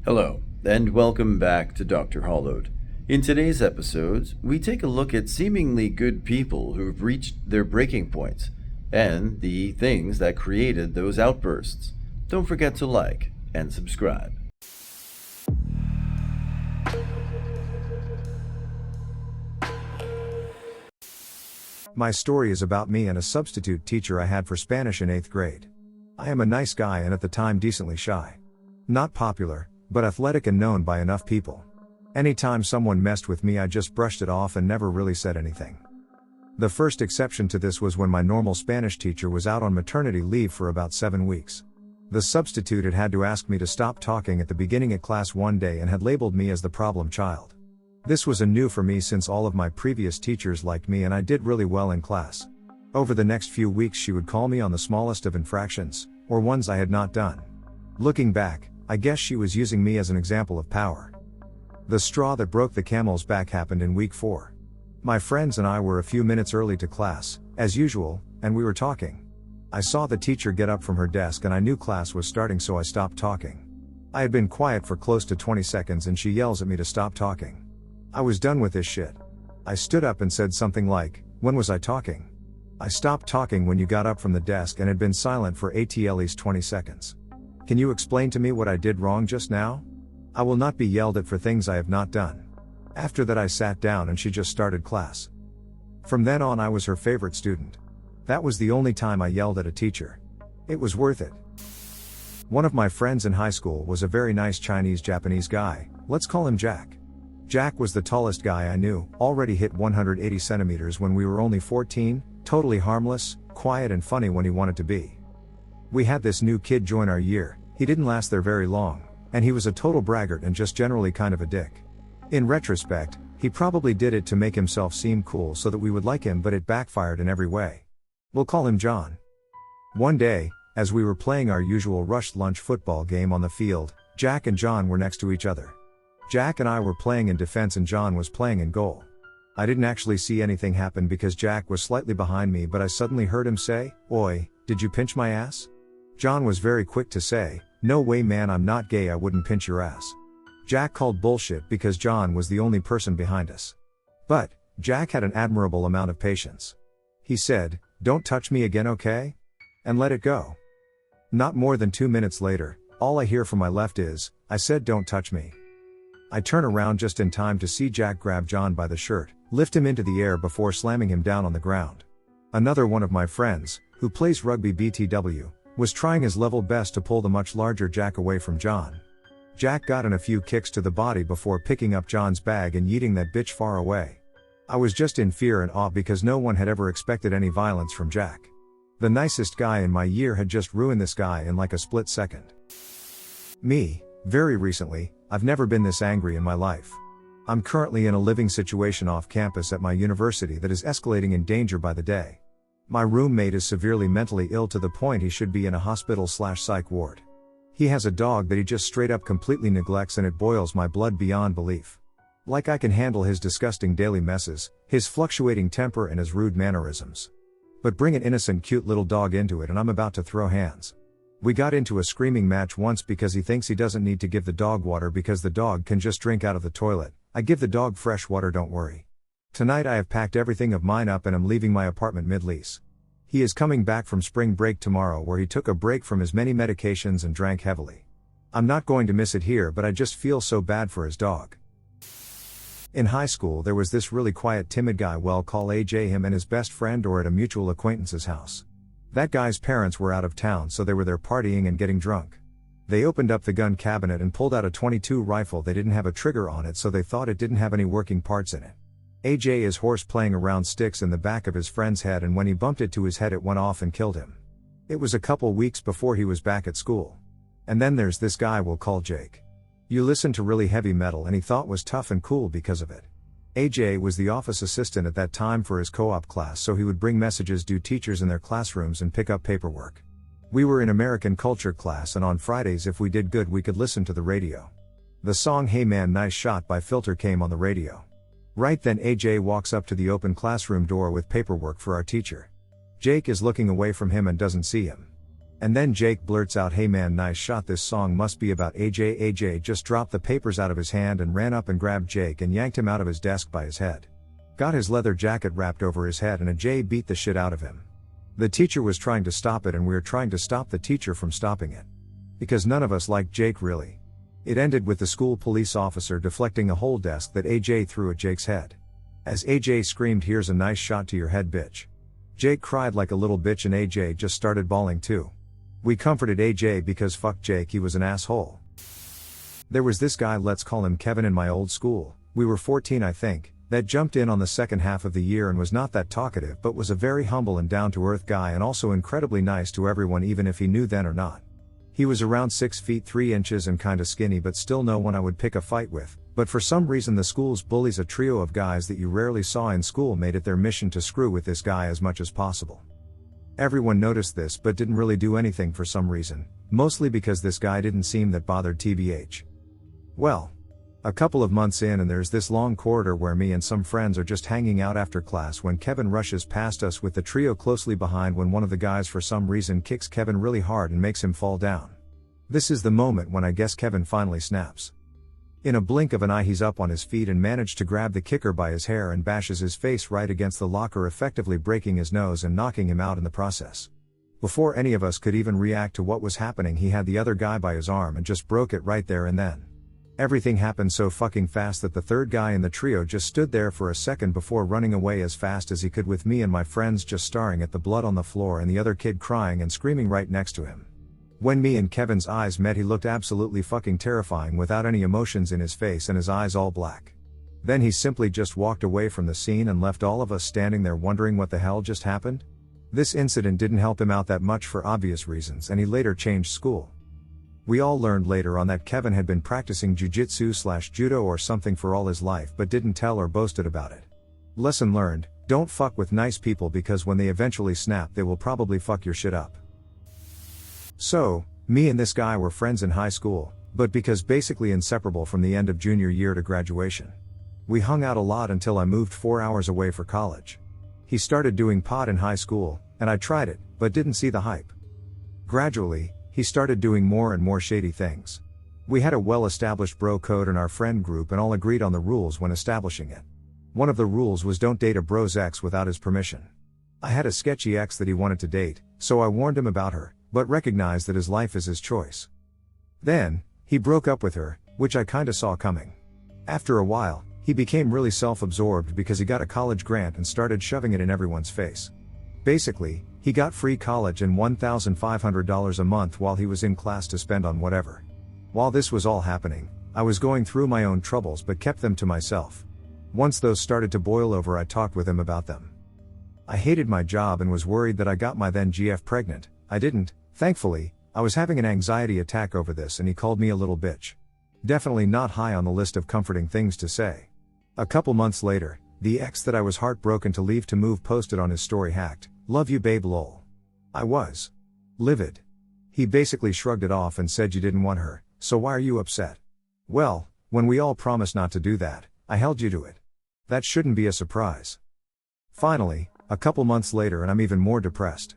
Hello, and welcome back to Dr. Hollowed. In today's episodes, we take a look at seemingly good people who've reached their breaking points, and the things that created those outbursts. Don't forget to like and subscribe. My story is about me and a substitute teacher I had for Spanish in 8th grade. I am a nice guy and at the time decently shy. Not popular, but athletic and known by enough people. Anytime someone messed with me I just brushed it off and never really said anything. The first exception to this was when my normal Spanish teacher was out on maternity leave for about 7 weeks. The substitute had to ask me to stop talking at the beginning of class one day and had labeled me as the problem child. This was a new for me since all of my previous teachers liked me and I did really well in class. Over the next few weeks she would call me on the smallest of infractions, or ones I had not done. Looking back, I guess she was using me as an example of power. The straw that broke the camel's back happened in week 4. My friends and I were a few minutes early to class, as usual, and we were talking. I saw the teacher get up from her desk and I knew class was starting, so I stopped talking. I had been quiet for close to 20 seconds and she yells at me to stop talking. I was done with this shit. I stood up and said something like, "When was I talking? I stopped talking when you got up from the desk and had been silent for at least 20 seconds. Can you explain to me what I did wrong just now? I will not be yelled at for things I have not done." After that I sat down and she just started class. From then on I was her favorite student. That was the only time I yelled at a teacher. It was worth it. One of my friends in high school was a very nice Chinese-Japanese guy, let's call him Jack. Jack was the tallest guy I knew, already hit 180 centimeters when we were only 14, totally harmless, quiet and funny when he wanted to be. We had this new kid join our year, he didn't last there very long, and he was a total braggart and just generally kind of a dick. In retrospect, he probably did it to make himself seem cool so that we would like him, but it backfired in every way. We'll call him John. One day, as we were playing our usual rushed lunch football game on the field, Jack and John were next to each other. Jack and I were playing in defense and John was playing in goal. I didn't actually see anything happen because Jack was slightly behind me, but I suddenly heard him say, "Oi, did you pinch my ass?" John was very quick to say, "No way man, I'm not gay, I wouldn't pinch your ass." Jack called bullshit because John was the only person behind us. But, Jack had an admirable amount of patience. He said, "Don't touch me again, okay?" And let it go. Not more than 2 minutes later, all I hear from my left is, "I said don't touch me." I turn around just in time to see Jack grab John by the shirt, lift him into the air before slamming him down on the ground. Another one of my friends, who plays rugby BTW, was trying his level best to pull the much larger Jack away from John. Jack got in a few kicks to the body before picking up John's bag and yeeting that bitch far away. I was just in fear and awe because no one had ever expected any violence from Jack. The nicest guy in my year had just ruined this guy in like a split second. Me, very recently, I've never been this angry in my life. I'm currently in a living situation off campus at my university that is escalating in danger by the day. My roommate is severely mentally ill to the point he should be in a hospital/psych ward. He has a dog that he just straight up completely neglects and it boils my blood beyond belief. Like I can handle his disgusting daily messes, his fluctuating temper and his rude mannerisms. But bring an innocent cute little dog into it and I'm about to throw hands. We got into a screaming match once because he thinks he doesn't need to give the dog water because the dog can just drink out of the toilet. I give the dog fresh water, don't worry. Tonight I have packed everything of mine up and am leaving my apartment mid-lease. He is coming back from spring break tomorrow where he took a break from his many medications and drank heavily. I'm not going to miss it here, but I just feel so bad for his dog. In high school there was this really quiet timid guy, well call AJ, him and his best friend or at a mutual acquaintance's house. That guy's parents were out of town so they were there partying and getting drunk. They opened up the gun cabinet and pulled out a .22 rifle. They didn't have a trigger on it so they thought it didn't have any working parts in it. AJ is horse playing around sticks in the back of his friend's head and when he bumped it to his head it went off and killed him. It was a couple weeks before he was back at school. And then there's this guy we'll call Jake. You listen to really heavy metal and he thought was tough and cool because of it. AJ was the office assistant at that time for his co-op class, so he would bring messages due teachers in their classrooms and pick up paperwork. We were in American culture class and on Fridays if we did good we could listen to the radio. The song Hey Man Nice Shot by Filter came on the radio. Right then AJ walks up to the open classroom door with paperwork for our teacher. Jake is looking away from him and doesn't see him. And then Jake blurts out, "Hey man, nice shot, this song must be about AJ." AJ just dropped the papers out of his hand and ran up and grabbed Jake and yanked him out of his desk by his head. Got his leather jacket wrapped over his head and AJ beat the shit out of him. The teacher was trying to stop it and we were trying to stop the teacher from stopping it. Because none of us liked Jake really. It ended with the school police officer deflecting a whole desk that AJ threw at Jake's head. As AJ screamed, "Here's a nice shot to your head, bitch." Jake cried like a little bitch and AJ just started bawling too. We comforted AJ because fuck Jake, he was an asshole. There was this guy, let's call him Kevin, in my old school. We were 14 I think, that jumped in on the second half of the year and was not that talkative but was a very humble and down-to-earth guy and also incredibly nice to everyone even if he knew then or not. He was around 6 feet 3 inches and kinda skinny but still no one I would pick a fight with, but for some reason the school's bullies, a trio of guys that you rarely saw in school, made it their mission to screw with this guy as much as possible. Everyone noticed this but didn't really do anything for some reason, mostly because this guy didn't seem that bothered tbh. Well, a couple of months in and there's this long corridor where me and some friends are just hanging out after class when Kevin rushes past us with the trio closely behind when one of the guys for some reason kicks Kevin really hard and makes him fall down. This is the moment when I guess Kevin finally snaps. In a blink of an eye he's up on his feet and managed to grab the kicker by his hair and bashes his face right against the locker, effectively breaking his nose and knocking him out in the process. Before any of us could even react to what was happening, he had the other guy by his arm and just broke it right there and then. Everything happened so fucking fast that the third guy in the trio just stood there for a second before running away as fast as he could, with me and my friends just staring at the blood on the floor and the other kid crying and screaming right next to him. When me and Kevin's eyes met, he looked absolutely fucking terrifying without any emotions in his face and his eyes all black. Then he simply just walked away from the scene and left all of us standing there wondering what the hell just happened. This incident didn't help him out that much for obvious reasons and he later changed school. We all learned later on that Kevin had been practicing jujitsu/judo or something for all his life but didn't tell or boasted about it. Lesson learned: don't fuck with nice people because when they eventually snap they will probably fuck your shit up. So, me and this guy were friends in high school, but because basically inseparable from the end of junior year to graduation. We hung out a lot until I moved 4 hours away for college. He started doing pot in high school, and I tried it, but didn't see the hype. Gradually, he started doing more and more shady things. We had a well-established bro code in our friend group and all agreed on the rules when establishing it. One of the rules was don't date a bro's ex without his permission. I had a sketchy ex that he wanted to date, so I warned him about her, but recognized that his life is his choice. Then, he broke up with her, which I kinda saw coming. After a while, he became really self-absorbed because he got a college grant and started shoving it in everyone's face. Basically, he got free college and $1,500 a month while he was in class to spend on whatever. While this was all happening, I was going through my own troubles but kept them to myself. Once those started to boil over, I talked with him about them. I hated my job and was worried that I got my then GF pregnant. I didn't, thankfully. I was having an anxiety attack over this and he called me a little bitch. Definitely not high on the list of comforting things to say. A couple months later, the ex that I was heartbroken to leave to move posted on his story, hacked, "Love you babe lol." I was livid. He basically shrugged it off and said, "You didn't want her, so why are you upset?" Well, when we all promised not to do that, I held you to it. That shouldn't be a surprise. Finally, a couple months later and I'm even more depressed.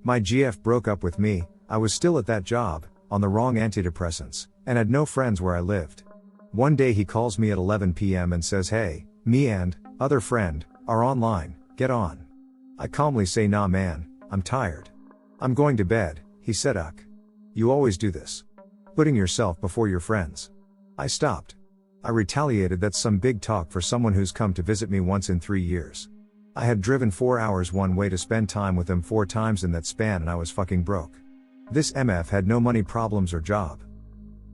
My GF broke up with me, I was still at that job, on the wrong antidepressants, and had no friends where I lived. One day he calls me at 11 p.m. and says, "Hey, me and other friend are online, get on." I calmly say, "Nah man, I'm tired. I'm going to bed," he said. "Uck. You always do this. Putting yourself before your friends." I stopped. I retaliated, "That's some big talk for someone who's come to visit me once in 3 years. I had driven 4 hours one way to spend time with him 4 times in that span and I was fucking broke. This MF had no money problems or job."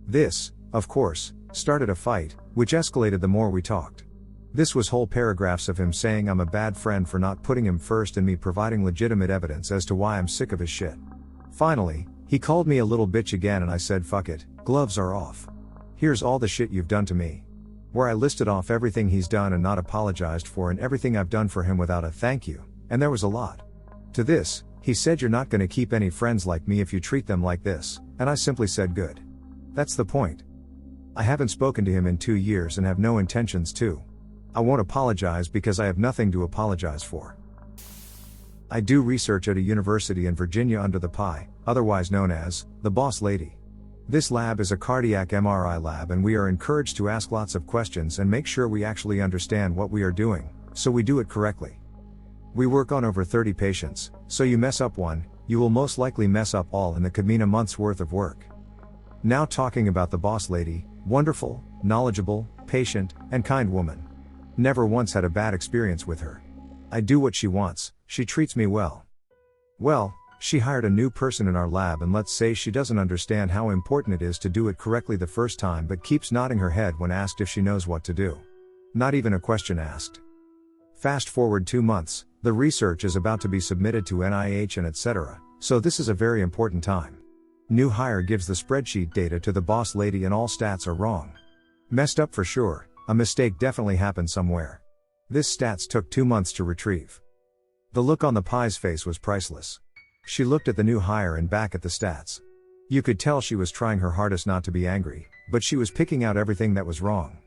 This, of course, started a fight, which escalated the more we talked. This was whole paragraphs of him saying I'm a bad friend for not putting him first and me providing legitimate evidence as to why I'm sick of his shit. Finally, he called me a little bitch again and I said, "Fuck it, gloves are off. Here's all the shit you've done to me." Where I listed off everything he's done and not apologized for and everything I've done for him without a thank you, and there was a lot. To this, he said, "You're not gonna keep any friends like me if you treat them like this," and I simply said, "Good. That's the point." I haven't spoken to him in 2 years and have no intentions to. I won't apologize because I have nothing to apologize for. I do research at a university in Virginia under the PI, otherwise known as the Boss Lady. This lab is a cardiac MRI lab, and we are encouraged to ask lots of questions and make sure we actually understand what we are doing, so we do it correctly. We work on over 30 patients, so you mess up one, you will most likely mess up all, and that could mean a month's worth of work. Now talking about the Boss Lady, wonderful, knowledgeable, patient, and kind woman. Never once had a bad experience with her. I do what she wants, she treats me well. Well, she hired a new person in our lab, and let's say she doesn't understand how important it is to do it correctly the first time, but keeps nodding her head when asked if she knows what to do. Not even a question asked. Fast forward 2 months, the research is about to be submitted to NIH and etc., so this is a very important time. New hire gives the spreadsheet data to the Boss Lady and all stats are wrong. Messed up for sure, a mistake definitely happened somewhere. This stats took 2 months to retrieve. The look on the PI's face was priceless. She looked at the new hire and back at the stats. You could tell she was trying her hardest not to be angry, but she was picking out everything that was wrong.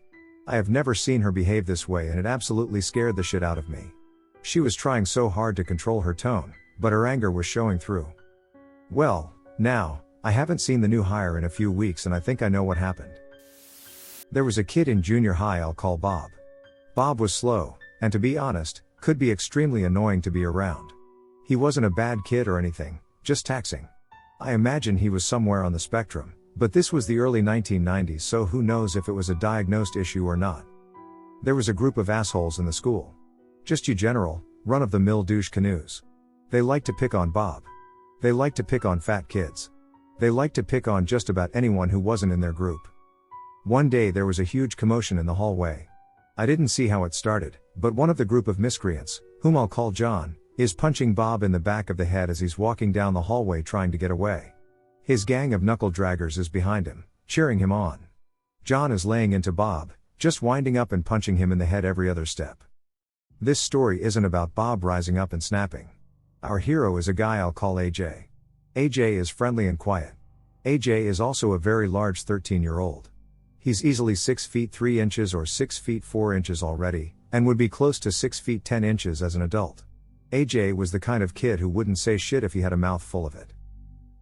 I have never seen her behave this way, and it absolutely scared the shit out of me. She was trying so hard to control her tone, but her anger was showing through. Well, now, I haven't seen the new hire in a few weeks, and I think I know what happened. There was a kid in junior high I'll call Bob. Bob was slow, and to be honest, could be extremely annoying to be around. He wasn't a bad kid or anything, just taxing. I imagine he was somewhere on the spectrum, but this was the early 1990s, so who knows if it was a diagnosed issue or not. There was a group of assholes in the school. Just you general, run-of-the-mill douche canoes. They liked to pick on Bob. They liked to pick on fat kids. They liked to pick on just about anyone who wasn't in their group. One day there was a huge commotion in the hallway. I didn't see how it started, but one of the group of miscreants, whom I'll call John, is punching Bob in the back of the head as he's walking down the hallway trying to get away. His gang of knuckle draggers is behind him, cheering him on. John is laying into Bob, just winding up and punching him in the head every other step. This story isn't about Bob rising up and snapping. Our hero is a guy I'll call AJ. AJ is friendly and quiet. AJ is also a very large 13-year-old. He's easily 6 feet 3 inches or 6 feet 4 inches already, and would be close to 6 feet 10 inches as an adult. AJ was the kind of kid who wouldn't say shit if he had a mouth full of it.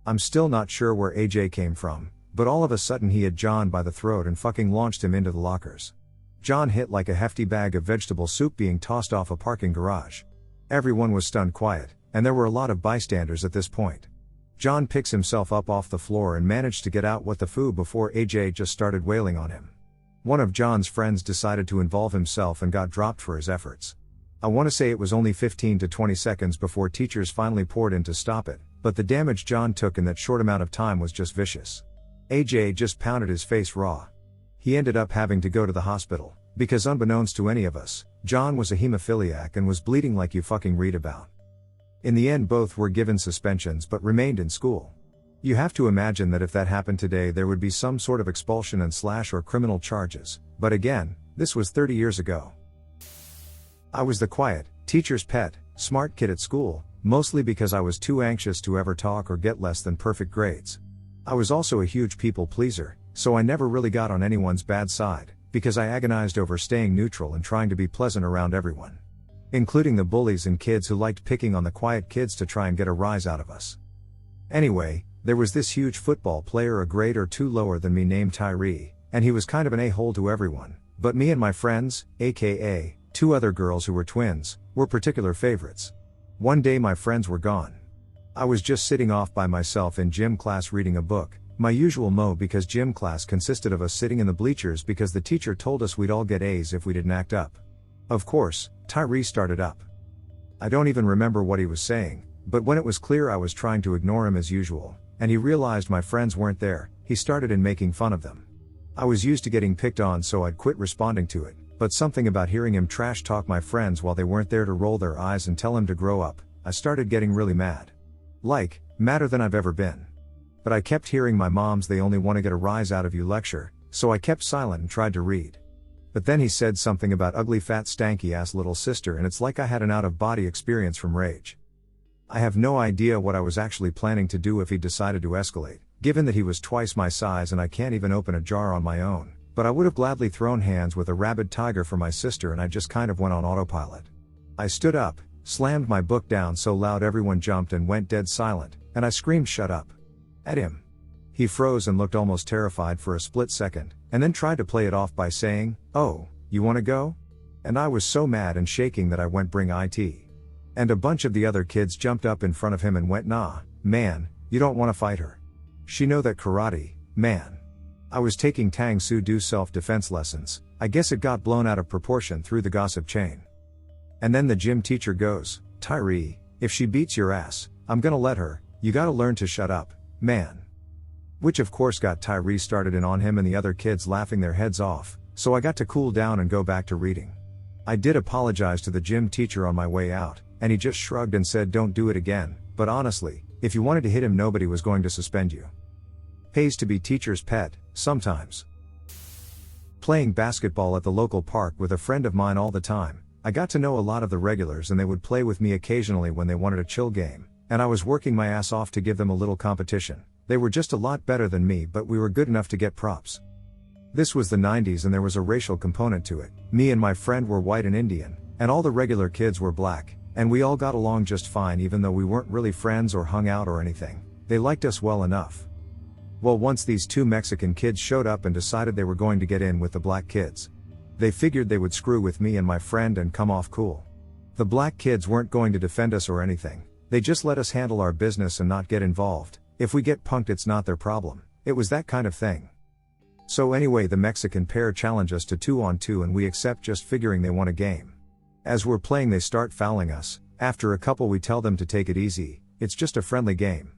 I'm still not sure where AJ came from, but all of a sudden he had John by the throat and fucking launched him into the lockers. John hit like a hefty bag of vegetable soup being tossed off a parking garage. Everyone was stunned quiet, and there were a lot of bystanders at this point. John picks himself up off the floor and managed to get out what the foo before AJ just started wailing on him. One of John's friends decided to involve himself and got dropped for his efforts. I want to say it was only 15 to 20 seconds before teachers finally poured in to stop it, but the damage John took in that short amount of time was just vicious. AJ just pounded his face raw. He ended up having to go to the hospital, because unbeknownst to any of us, John was a hemophiliac and was bleeding like you fucking read about. In the end both were given suspensions but remained in school. You have to imagine that if that happened today there would be some sort of expulsion and / or criminal charges, but again, this was 30 years ago. I was the quiet, teacher's pet, smart kid at school, mostly because I was too anxious to ever talk or get less than perfect grades. I was also a huge people pleaser, so I never really got on anyone's bad side, because I agonized over staying neutral and trying to be pleasant around everyone. Including the bullies and kids who liked picking on the quiet kids to try and get a rise out of us. Anyway, there was this huge football player a grade or two lower than me named Tyree, and he was kind of an a-hole to everyone, but me and my friends, aka, 2 other girls who were twins, were particular favorites. One day my friends were gone. I was just sitting off by myself in gym class reading a book, my usual mo because gym class consisted of us sitting in the bleachers because the teacher told us we'd all get A's if we didn't act up. Of course, Tyree started up. I don't even remember what he was saying, but when it was clear I was trying to ignore him as usual, and he realized my friends weren't there, he started in making fun of them. I was used to getting picked on so I'd quit responding to it, but something about hearing him trash talk my friends while they weren't there to roll their eyes and tell him to grow up, I started getting really mad. Like, madder than I've ever been. But I kept hearing my mom's "they only want to get a rise out of you" lecture, so I kept silent and tried to read. But then he said something about ugly fat stanky ass little sister, and it's like I had an out-of-body experience from rage. I have no idea what I was actually planning to do if he decided to escalate, given that he was twice my size and I can't even open a jar on my own, but I would have gladly thrown hands with a rabid tiger for my sister, and I just kind of went on autopilot. I stood up, slammed my book down so loud everyone jumped and went dead silent, and I screamed "Shut up!" at him. He froze and looked almost terrified for a split second, and then tried to play it off by saying, "Oh, you wanna go?" And I was so mad and shaking that I went bring IT. And a bunch of the other kids jumped up in front of him and went, "Nah, man, you don't wanna fight her. She know that karate, man." I was taking Tang Soo Do self-defense lessons. I guess it got blown out of proportion through the gossip chain. And then the gym teacher goes, "Tyree, if she beats your ass, I'm gonna let her, you gotta learn to shut up, man." Which of course got Tyree started in on him and the other kids laughing their heads off, so I got to cool down and go back to reading. I did apologize to the gym teacher on my way out, and he just shrugged and said don't do it again, but honestly, if you wanted to hit him nobody was going to suspend you. Pays to be teacher's pet, sometimes. Playing basketball at the local park with a friend of mine all the time, I got to know a lot of the regulars and they would play with me occasionally when they wanted a chill game, and I was working my ass off to give them a little competition. They were just a lot better than me but we were good enough to get props. This was the 90s and there was a racial component to it. Me and my friend were white and Indian, and all the regular kids were black, and we all got along just fine even though we weren't really friends or hung out or anything. They liked us well enough. Well, once these two Mexican kids showed up and decided they were going to get in with the black kids. They figured they would screw with me and my friend and come off cool. The black kids weren't going to defend us or anything, they just let us handle our business and not get involved. If we get punked it's not their problem. It was that kind of thing. So anyway, the Mexican pair challenge us to 2-on-2 and we accept, just figuring they want a game. As we're playing they start fouling us. After a couple we tell them to take it easy, it's just a friendly game.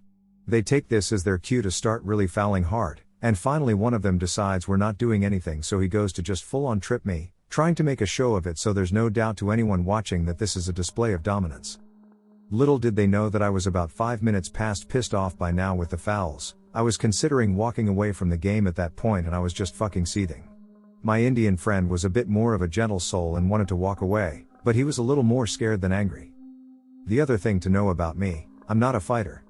They take this as their cue to start really fouling hard, and finally one of them decides we're not doing anything so he goes to just full on trip me, trying to make a show of it so there's no doubt to anyone watching that this is a display of dominance. Little did they know that I was about 5 minutes past pissed off by now with the fouls. I was considering walking away from the game at that point and I was just fucking seething. My Indian friend was a bit more of a gentle soul and wanted to walk away, but he was a little more scared than angry. The other thing to know about me, I'm not a fighter.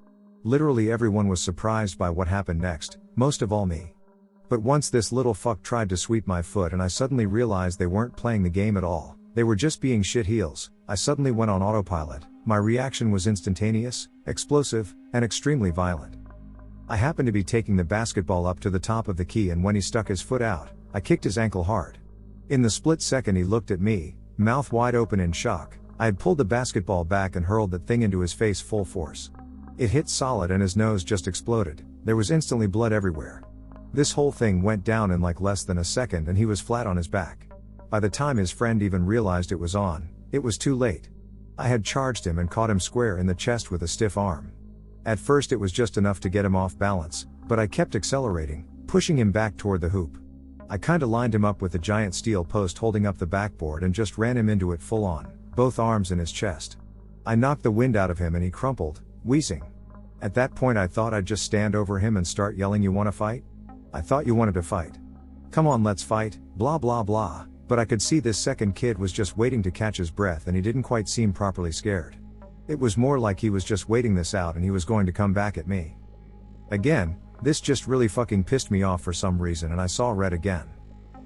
Literally everyone was surprised by what happened next, most of all me. But once this little fuck tried to sweep my foot and I suddenly realized they weren't playing the game at all, they were just being shit heels, I suddenly went on autopilot. My reaction was instantaneous, explosive, and extremely violent. I happened to be taking the basketball up to the top of the key and when he stuck his foot out, I kicked his ankle hard. In the split second he looked at me, mouth wide open in shock. I had pulled the basketball back and hurled that thing into his face full force. It hit solid and his nose just exploded. There was instantly blood everywhere. This whole thing went down in like less than a second and he was flat on his back. By the time his friend even realized it was on, it was too late. I had charged him and caught him square in the chest with a stiff arm. At first it was just enough to get him off balance, but I kept accelerating, pushing him back toward the hoop. I kinda lined him up with the giant steel post holding up the backboard and just ran him into it full on, both arms in his chest. I knocked the wind out of him and he crumpled, wheezing. At that point I thought I'd just stand over him and start yelling, "You wanna fight? I thought you wanted to fight. Come on, let's fight, blah blah blah," but I could see this second kid was just waiting to catch his breath and he didn't quite seem properly scared. It was more like he was just waiting this out and he was going to come back at me. Again, this just really fucking pissed me off for some reason and I saw red again.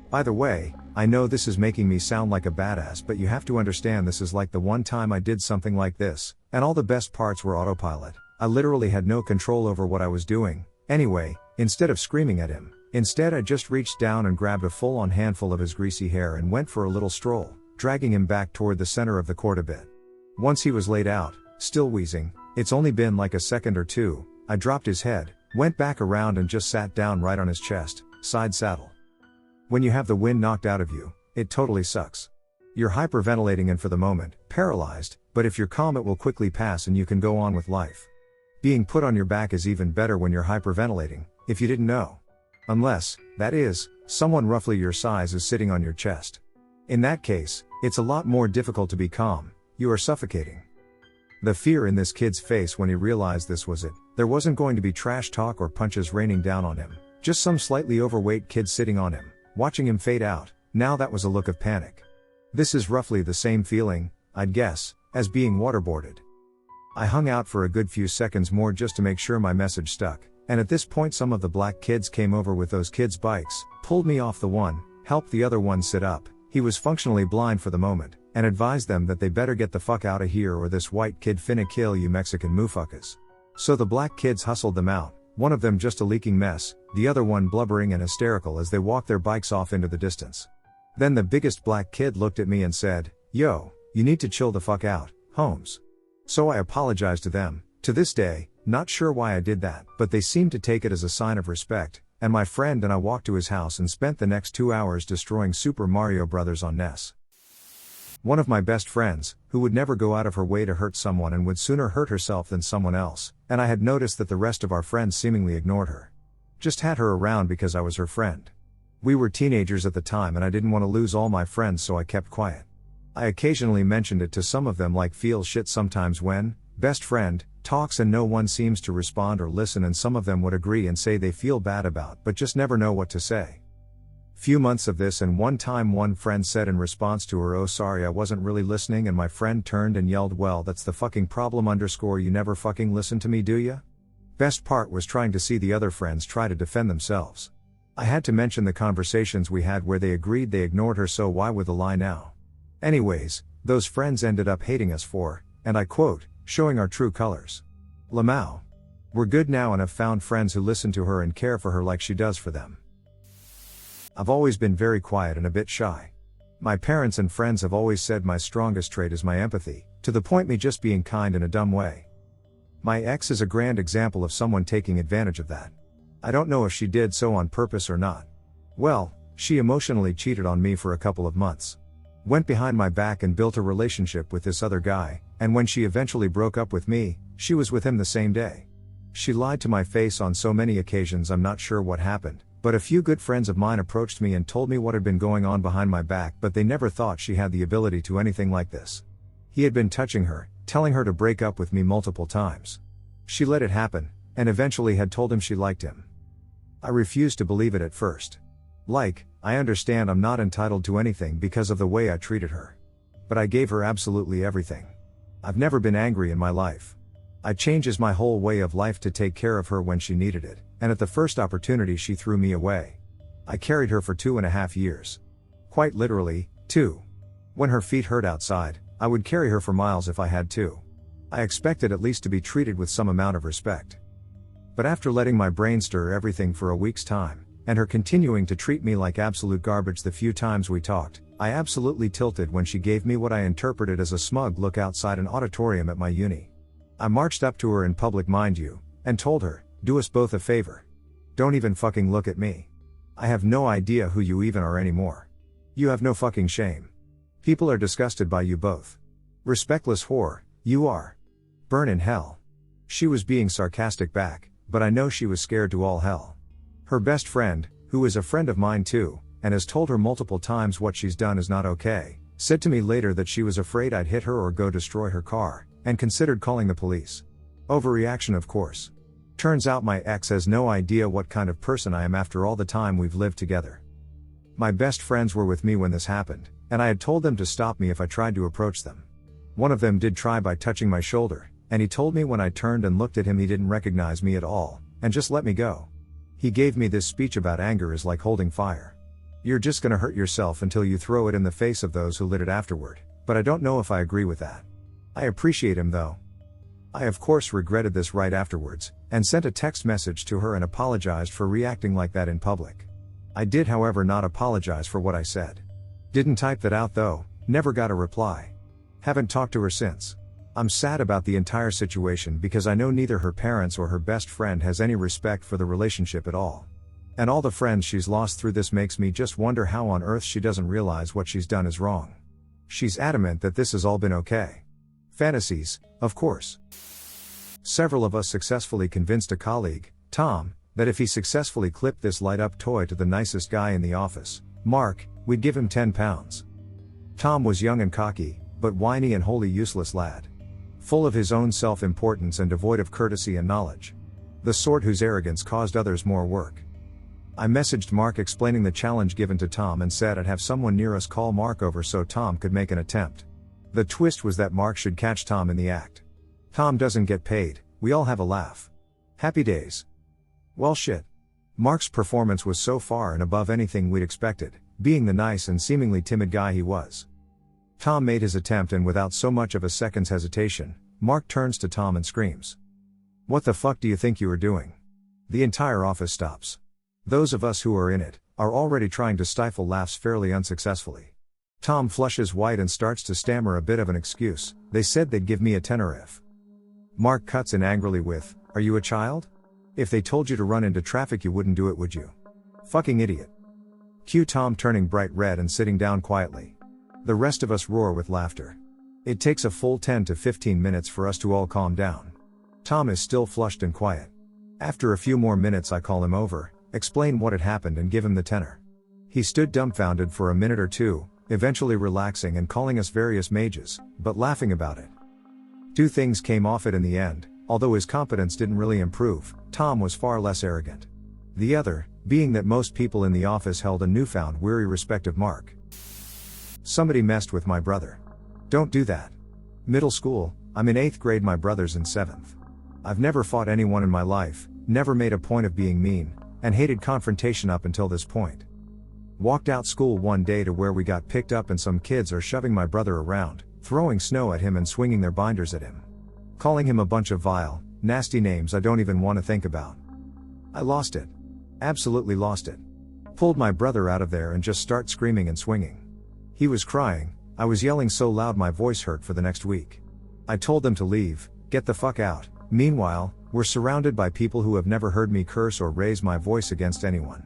By the way, I know this is making me sound like a badass, but you have to understand this is like the one time I did something like this, and all the best parts were autopilot. I literally had no control over what I was doing. Anyway, instead of screaming at him, instead I just reached down and grabbed a full-on handful of his greasy hair and went for a little stroll, dragging him back toward the center of the court a bit. Once he was laid out, still wheezing, it's only been like a second or two, I dropped his head, went back around and just sat down right on his chest, side saddle. When you have the wind knocked out of you, it totally sucks. You're hyperventilating and for the moment, paralyzed, but if you're calm it will quickly pass and you can go on with life. Being put on your back is even better when you're hyperventilating, if you didn't know. Unless, that is, someone roughly your size is sitting on your chest. In that case, it's a lot more difficult to be calm, you are suffocating. The fear in this kid's face when he realized this was it, there wasn't going to be trash talk or punches raining down on him, just some slightly overweight kid sitting on him, watching him fade out. Now that was a look of panic. This is roughly the same feeling, I'd guess, as being waterboarded. I hung out for a good few seconds more just to make sure my message stuck, and at this point some of the black kids came over with those kids' bikes, pulled me off the one, helped the other one sit up. He was functionally blind for the moment, and advised them that they better get the fuck out of here or this white kid finna kill you Mexican mufuckas. So the black kids hustled them out, one of them just a leaking mess, the other one blubbering and hysterical as they walked their bikes off into the distance. Then the biggest black kid looked at me and said, "Yo, you need to chill the fuck out, Holmes." So I apologized to them. To this day, not sure why I did that, but they seemed to take it as a sign of respect, and my friend and I walked to his house and spent the next 2 hours destroying Super Mario Bros. On NES. One of my best friends, who would never go out of her way to hurt someone and would sooner hurt herself than someone else, and I had noticed that the rest of our friends seemingly ignored her. Just had her around because I was her friend. We were teenagers at the time and I didn't want to lose all my friends, so I kept quiet. I occasionally mentioned it to some of them, like feel shit sometimes when best friend talks and no one seems to respond or listen, and some of them would agree and say they feel bad about but just never know what to say. Few months of this, and one time one friend said in response to her, "Oh sorry, I wasn't really listening," and my friend turned and yelled, "Well, that's the fucking problem _ you never fucking listen to me, do ya?" Best part was trying to see the other friends try to defend themselves. I had to mention the conversations we had where they agreed they ignored her, so why would the lie now? Anyways, those friends ended up hating us for, and I quote, showing our true colors. Lamau. We're good now and have found friends who listen to her and care for her like she does for them. I've always been very quiet and a bit shy. My parents and friends have always said my strongest trait is my empathy, to the point me just being kind in a dumb way. My ex is a grand example of someone taking advantage of that. I don't know if she did so on purpose or not. Well, she emotionally cheated on me for a couple of months. Went behind my back and built a relationship with this other guy, and when she eventually broke up with me, she was with him the same day. She lied to my face on so many occasions I'm not sure what happened, but a few good friends of mine approached me and told me what had been going on behind my back, but they never thought she had the ability to anything like this. He had been touching her, telling her to break up with me multiple times. She let it happen, and eventually had told him she liked him. I refused to believe it at first. I understand I'm not entitled to anything because of the way I treated her. But I gave her absolutely everything. I've never been angry in my life. I changed my whole way of life to take care of her when she needed it, and at the first opportunity she threw me away. I carried her for 2.5 years. Quite literally, 2. When her feet hurt outside, I would carry her for miles if I had to. I expected at least to be treated with some amount of respect. But after letting my brain stir everything for a week's time, and her continuing to treat me like absolute garbage the few times we talked, I absolutely tilted when she gave me what I interpreted as a smug look outside an auditorium at my uni. I marched up to her in public, mind you, and told her, "Do us both a favor. Don't even fucking look at me. I have no idea who you even are anymore. You have no fucking shame. People are disgusted by you both. Respectless whore, you are. Burn in hell." She was being sarcastic back, but I know she was scared to all hell. Her best friend, who is a friend of mine too, and has told her multiple times what she's done is not okay, said to me later that she was afraid I'd hit her or go destroy her car, and considered calling the police. Overreaction, of course. Turns out my ex has no idea what kind of person I am after all the time we've lived together. My best friends were with me when this happened, and I had told them to stop me if I tried to approach them. One of them did try by touching my shoulder, and he told me when I turned and looked at him he didn't recognize me at all, and just let me go. He gave me this speech about anger is like holding fire. You're just gonna hurt yourself until you throw it in the face of those who lit it afterward, but I don't know if I agree with that. I appreciate him though. I of course regretted this right afterwards, and sent a text message to her and apologized for reacting like that in public. I did however not apologize for what I said. Didn't type that out though, never got a reply. Haven't talked to her since. I'm sad about the entire situation because I know neither her parents or her best friend has any respect for the relationship at all. And all the friends she's lost through this makes me just wonder how on earth she doesn't realize what she's done is wrong. She's adamant that this has all been okay. Fantasies, of course. Several of us successfully convinced a colleague, Tom, that if he successfully clipped this light-up toy to the nicest guy in the office, Mark, we'd give him £10. Tom was young and cocky, but whiny and wholly useless lad. Full of his own self-importance and devoid of courtesy and knowledge. The sort whose arrogance caused others more work. I messaged Mark explaining the challenge given to Tom and said I'd have someone near us call Mark over so Tom could make an attempt. The twist was that Mark should catch Tom in the act. Tom doesn't get paid, we all have a laugh. Happy days. Well shit. Mark's performance was so far and above anything we'd expected, being the nice and seemingly timid guy he was. Tom made his attempt, and without so much of a second's hesitation, Mark turns to Tom and screams, "What the fuck do you think you are doing?" The entire office stops. Those of us who are in it are already trying to stifle laughs fairly unsuccessfully. Tom flushes white and starts to stammer a bit of an excuse. "They said they'd give me a tenner if." Mark cuts in angrily with, "Are you a child? If they told you to run into traffic you wouldn't do it, would you? Fucking idiot." Cue Tom turning bright red and sitting down quietly. The rest of us roar with laughter. It takes a full 10 to 15 minutes for us to all calm down. Tom is still flushed and quiet. After a few more minutes I call him over, explain what had happened and give him the tenner. He stood dumbfounded for a minute or two, eventually relaxing and calling us various mages, but laughing about it. Two things came off it in the end. Although his competence didn't really improve, Tom was far less arrogant. The other, being that most people in the office held a newfound weary respect of Mark. Somebody messed with my brother. Don't do that. Middle school, I'm in 8th grade, my brother's in 7th. I've never fought anyone in my life, never made a point of being mean, and hated confrontation up until this point. Walked out school one day to where we got picked up and some kids are shoving my brother around, throwing snow at him and swinging their binders at him. Calling him a bunch of vile, nasty names I don't even want to think about. I lost it. Absolutely lost it. Pulled my brother out of there and just start screaming and swinging. He was crying, I was yelling so loud my voice hurt for the next week. I told them to leave, get the fuck out. Meanwhile, we're surrounded by people who have never heard me curse or raise my voice against anyone.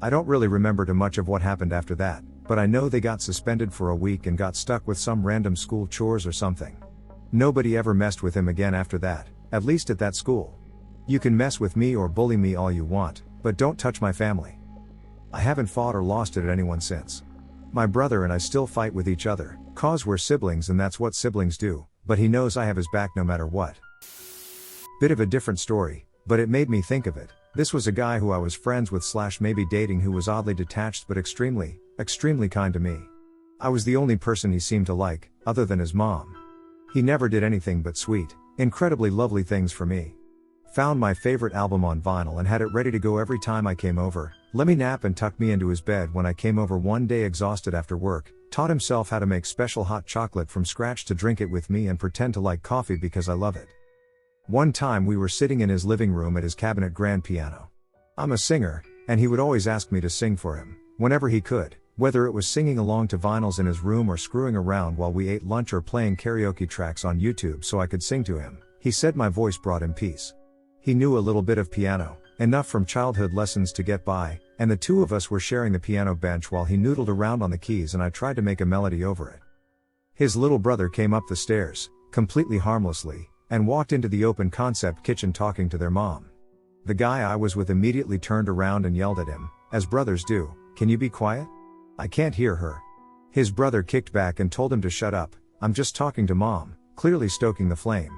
I don't really remember too much of what happened after that, but I know they got suspended for a week and got stuck with some random school chores or something. Nobody ever messed with him again after that, at least at that school. You can mess with me or bully me all you want, but don't touch my family. I haven't fought or lost it at anyone since. My brother and I still fight with each other, cause we're siblings and that's what siblings do, but he knows I have his back no matter what. Bit of a different story, but it made me think of it. This was a guy who I was friends with / maybe dating who was oddly detached but extremely kind to me. I was the only person he seemed to like, other than his mom. He never did anything but sweet, incredibly lovely things for me. Found my favorite album on vinyl and had it ready to go every time I came over, let me nap and tuck me into his bed when I came over one day exhausted after work, taught himself how to make special hot chocolate from scratch to drink it with me and pretend to like coffee because I love it. One time we were sitting in his living room at his cabinet grand piano. I'm a singer, and he would always ask me to sing for him, whenever he could, whether it was singing along to vinyls in his room or screwing around while we ate lunch or playing karaoke tracks on YouTube so I could sing to him. He said my voice brought him peace. He knew a little bit of piano, enough from childhood lessons to get by, and the two of us were sharing the piano bench while he noodled around on the keys and I tried to make a melody over it. His little brother came up the stairs, completely harmlessly, and walked into the open concept kitchen talking to their mom. The guy I was with immediately turned around and yelled at him, as brothers do, "Can you be quiet? I can't hear her." His brother kicked back and told him to shut up, "I'm just talking to mom," clearly stoking the flame.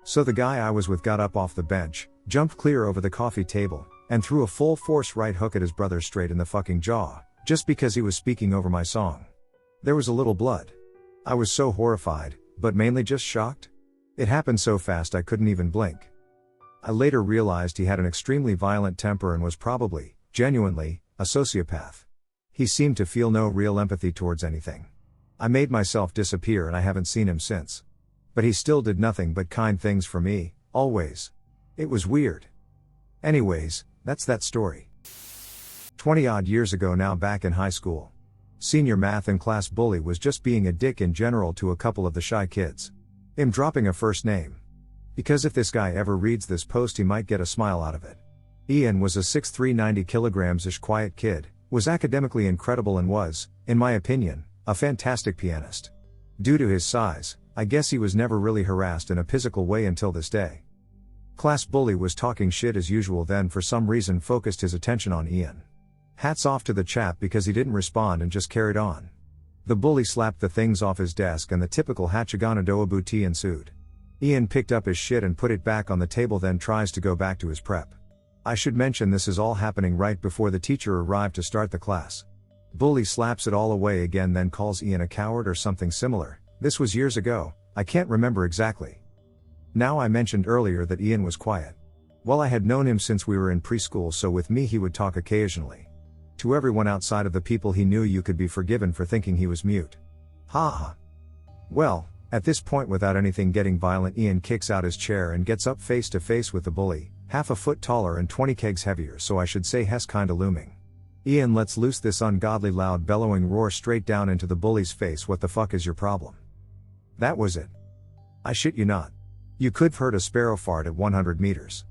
So the guy I was with got up off the bench, jumped clear over the coffee table, and threw a full force right hook at his brother straight in the fucking jaw, just because he was speaking over my song. There was a little blood. I was so horrified, but mainly just shocked. It happened so fast I couldn't even blink. I later realized he had an extremely violent temper and was probably, genuinely, a sociopath. He seemed to feel no real empathy towards anything. I made myself disappear and I haven't seen him since. But he still did nothing but kind things for me, always. It was weird. Anyways, that's that story. 20 odd years ago now, back in high school. Senior math and class bully was just being a dick in general to a couple of the shy kids. I'm dropping a first name. Because if this guy ever reads this post he might get a smile out of it. Ian was a 6'3", 90 kilograms-ish quiet kid, was academically incredible and was, in my opinion, a fantastic pianist. Due to his size, I guess he was never really harassed in a physical way until this day. Class bully was talking shit as usual, then for some reason focused his attention on Ian. Hats off to the chap because he didn't respond and just carried on. The bully slapped the things off his desk and the typical Hachigana Doabuti ensued. Ian picked up his shit and put it back on the table, then tries to go back to his prep. I should mention this is all happening right before the teacher arrived to start the class. Bully slaps it all away again, then calls Ian a coward or something similar. This was years ago, I can't remember exactly. Now, I mentioned earlier that Ian was quiet. Well, I had known him since we were in preschool, so with me he would talk occasionally. To everyone outside of the people he knew, you could be forgiven for thinking he was mute. Ha ha. Well, at this point, without anything getting violent, Ian kicks out his chair and gets up face to face with the bully, half a foot taller and 20 kegs heavier, so I should say Hess kinda looming. Ian lets loose this ungodly loud bellowing roar straight down into the bully's face. What the fuck is your problem? That was it. I shit you not. You could've heard a sparrow fart at 100 meters.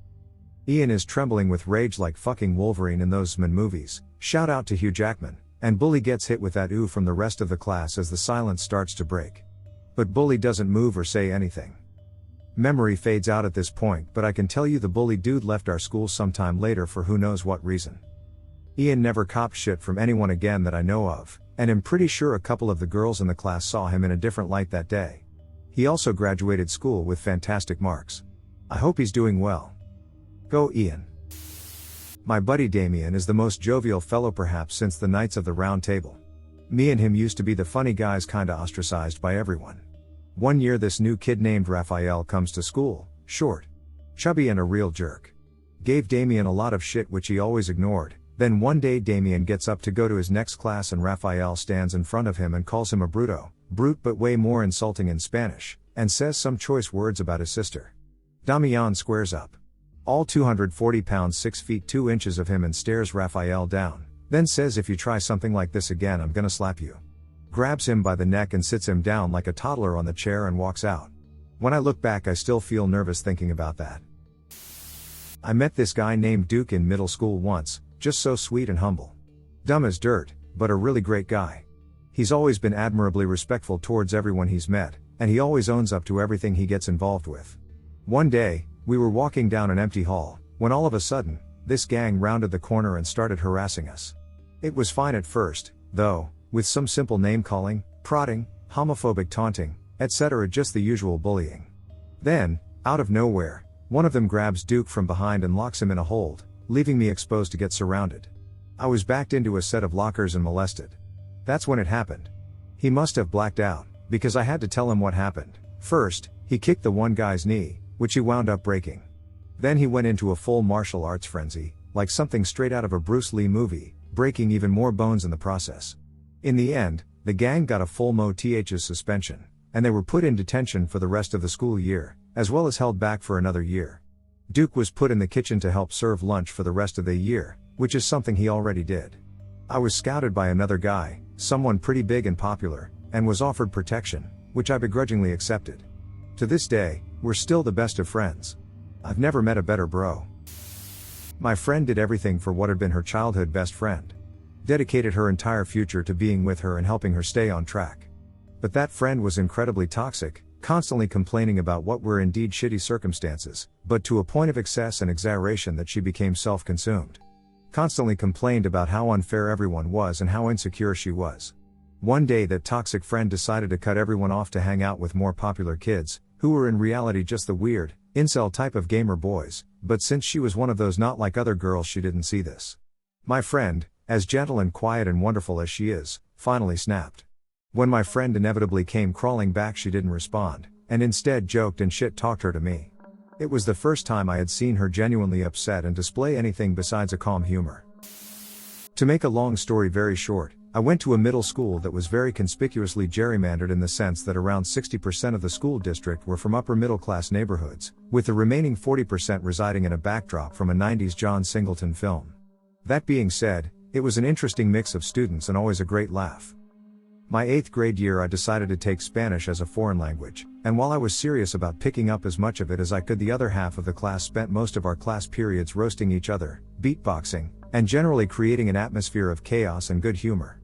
Ian is trembling with rage like fucking Wolverine in those X-Men movies, shout out to Hugh Jackman, and Bully gets hit with that ooh from the rest of the class as the silence starts to break. But Bully doesn't move or say anything. Memory fades out at this point, but I can tell you the bully dude left our school sometime later for who knows what reason. Ian never copped shit from anyone again that I know of, and I'm pretty sure a couple of the girls in the class saw him in a different light that day. He also graduated school with fantastic marks. I hope he's doing well. Go Ian. My buddy Damien is the most jovial fellow perhaps since the Knights of the Round Table. Me and him used to be the funny guys, kinda ostracized by everyone. One year this new kid named Raphael comes to school, short, chubby and a real jerk. Gave Damien a lot of shit which he always ignored. Then one day Damien gets up to go to his next class and Raphael stands in front of him and calls him a bruto, brute but way more insulting in Spanish, and says some choice words about his sister. Damian squares up. All 240 pounds 6 feet 2 inches of him and stares Raphael down, then says, if you try something like this again I'm gonna slap you. Grabs him by the neck and sits him down like a toddler on the chair and walks out. When I look back I still feel nervous thinking about that. I met this guy named Duke in middle school once, just so sweet and humble. Dumb as dirt, but a really great guy. He's always been admirably respectful towards everyone he's met, and he always owns up to everything he gets involved with. One day, we were walking down an empty hall, when all of a sudden, this gang rounded the corner and started harassing us. It was fine at first, though, with some simple name calling, prodding, homophobic taunting, etc., just the usual bullying. Then, out of nowhere, one of them grabs Duke from behind and locks him in a hold, leaving me exposed to get surrounded. I was backed into a set of lockers and molested. That's when it happened. He must have blacked out, because I had to tell him what happened. First, he kicked the one guy's knee, which he wound up breaking. Then he went into a full martial arts frenzy, like something straight out of a Bruce Lee movie, breaking even more bones in the process. In the end, the gang got a full MOTH's suspension, and they were put in detention for the rest of the school year, as well as held back for another year. Duke was put in the kitchen to help serve lunch for the rest of the year, which is something he already did. I was scouted by another guy, someone pretty big and popular, and was offered protection, which I begrudgingly accepted. To this day, we're still the best of friends. I've never met a better bro. My friend did everything for what had been her childhood best friend. Dedicated her entire future to being with her and helping her stay on track. But that friend was incredibly toxic, constantly complaining about what were indeed shitty circumstances, but to a point of excess and exaggeration that she became self-consumed. Constantly complained about how unfair everyone was and how insecure she was. One day that toxic friend decided to cut everyone off to hang out with more popular kids, who were in reality just the weird, incel type of gamer boys, but since she was one of those not like other girls she didn't see this. My friend, as gentle and quiet and wonderful as she is, finally snapped. When my friend inevitably came crawling back she didn't respond, and instead joked and shit-talked her to me. It was the first time I had seen her genuinely upset and display anything besides a calm humor. To make a long story very short, I went to a middle school that was very conspicuously gerrymandered in the sense that around 60% of the school district were from upper middle class neighborhoods, with the remaining 40% residing in a backdrop from a 90s John Singleton film. That being said, it was an interesting mix of students and always a great laugh. My 8th grade year I decided to take Spanish as a foreign language, and while I was serious about picking up as much of it as I could, the other half of the class spent most of our class periods roasting each other, beatboxing, and generally creating an atmosphere of chaos and good humor.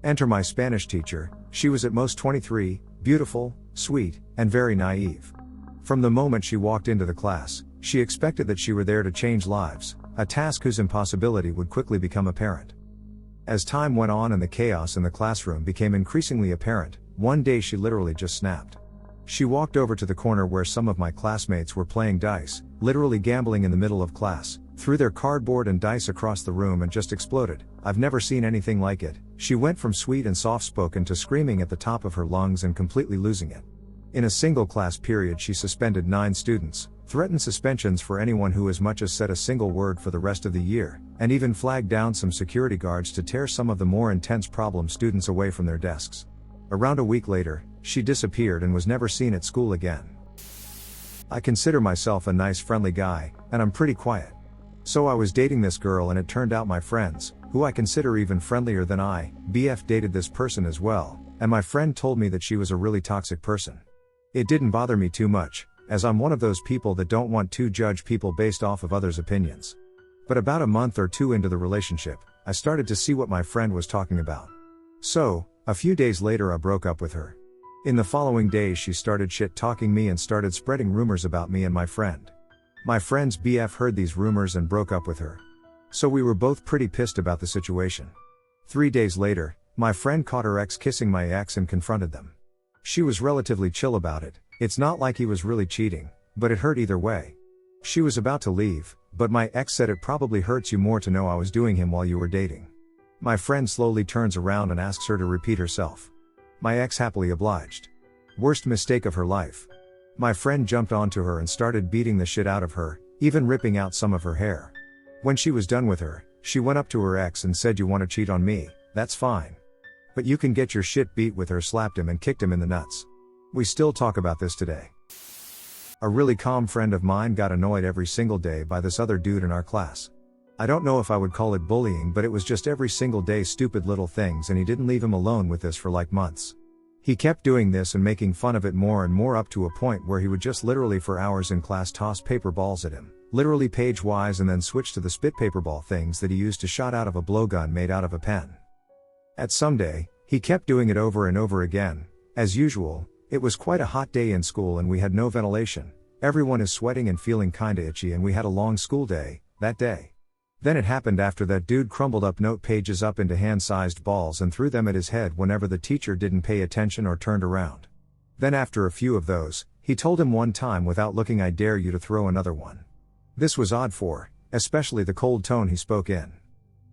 Enter my Spanish teacher. She was at most 23, beautiful, sweet, and very naive. From the moment she walked into the class, she expected that she were there to change lives, a task whose impossibility would quickly become apparent. As time went on and the chaos in the classroom became increasingly apparent, one day she literally just snapped. She walked over to the corner where some of my classmates were playing dice, literally gambling in the middle of class, threw their cardboard and dice across the room and just exploded. I've never seen anything like it. She went from sweet and soft-spoken to screaming at the top of her lungs and completely losing it. In a single class period she suspended 9 students, threatened suspensions for anyone who as much as said a single word for the rest of the year, and even flagged down some security guards to tear some of the more intense problem students away from their desks. Around a week later, she disappeared and was never seen at school again. I consider myself a nice friendly guy, and I'm pretty quiet. So I was dating this girl and it turned out my friends, who I consider even friendlier than I, BF dated this person as well, and my friend told me that she was a really toxic person. It didn't bother me too much, as I'm one of those people that don't want to judge people based off of others' opinions. But about a month or two into the relationship, I started to see what my friend was talking about. So, a few days later I broke up with her. In the following days she started shit-talking me and started spreading rumors about me and my friend. My friend's BF heard these rumors and broke up with her. So we were both pretty pissed about the situation. 3 days later, my friend caught her ex kissing my ex and confronted them. She was relatively chill about it. It's not like he was really cheating, but it hurt either way. She was about to leave, but my ex said it probably hurts you more to know I was doing him while you were dating. My friend slowly turns around and asks her to repeat herself. My ex happily obliged. Worst mistake of her life. My friend jumped onto her and started beating the shit out of her, even ripping out some of her hair. When she was done with her, she went up to her ex and said, "You want to cheat on me? That's fine. But you can get your shit beat with her." Slapped him and kicked him in the nuts. We still talk about this today. A really calm friend of mine got annoyed every single day by this other dude in our class. I don't know if I would call it bullying, but it was just every single day stupid little things, and he didn't leave him alone with this for like months. He kept doing this and making fun of it more and more, up to a point where he would just literally for hours in class toss paper balls at him, literally page-wise, and then switch to the spit paper ball things that he used to shot out of a blowgun made out of a pen. At some day, he kept doing it over and over again. As usual, it was quite a hot day in school and we had no ventilation. Everyone is sweating and feeling kinda itchy, and we had a long school day that day. Then it happened after that dude crumbled up note pages up into hand-sized balls and threw them at his head whenever the teacher didn't pay attention or turned around. Then after a few of those, he told him one time without looking, "I dare you to throw another one." This was odd especially the cold tone he spoke in.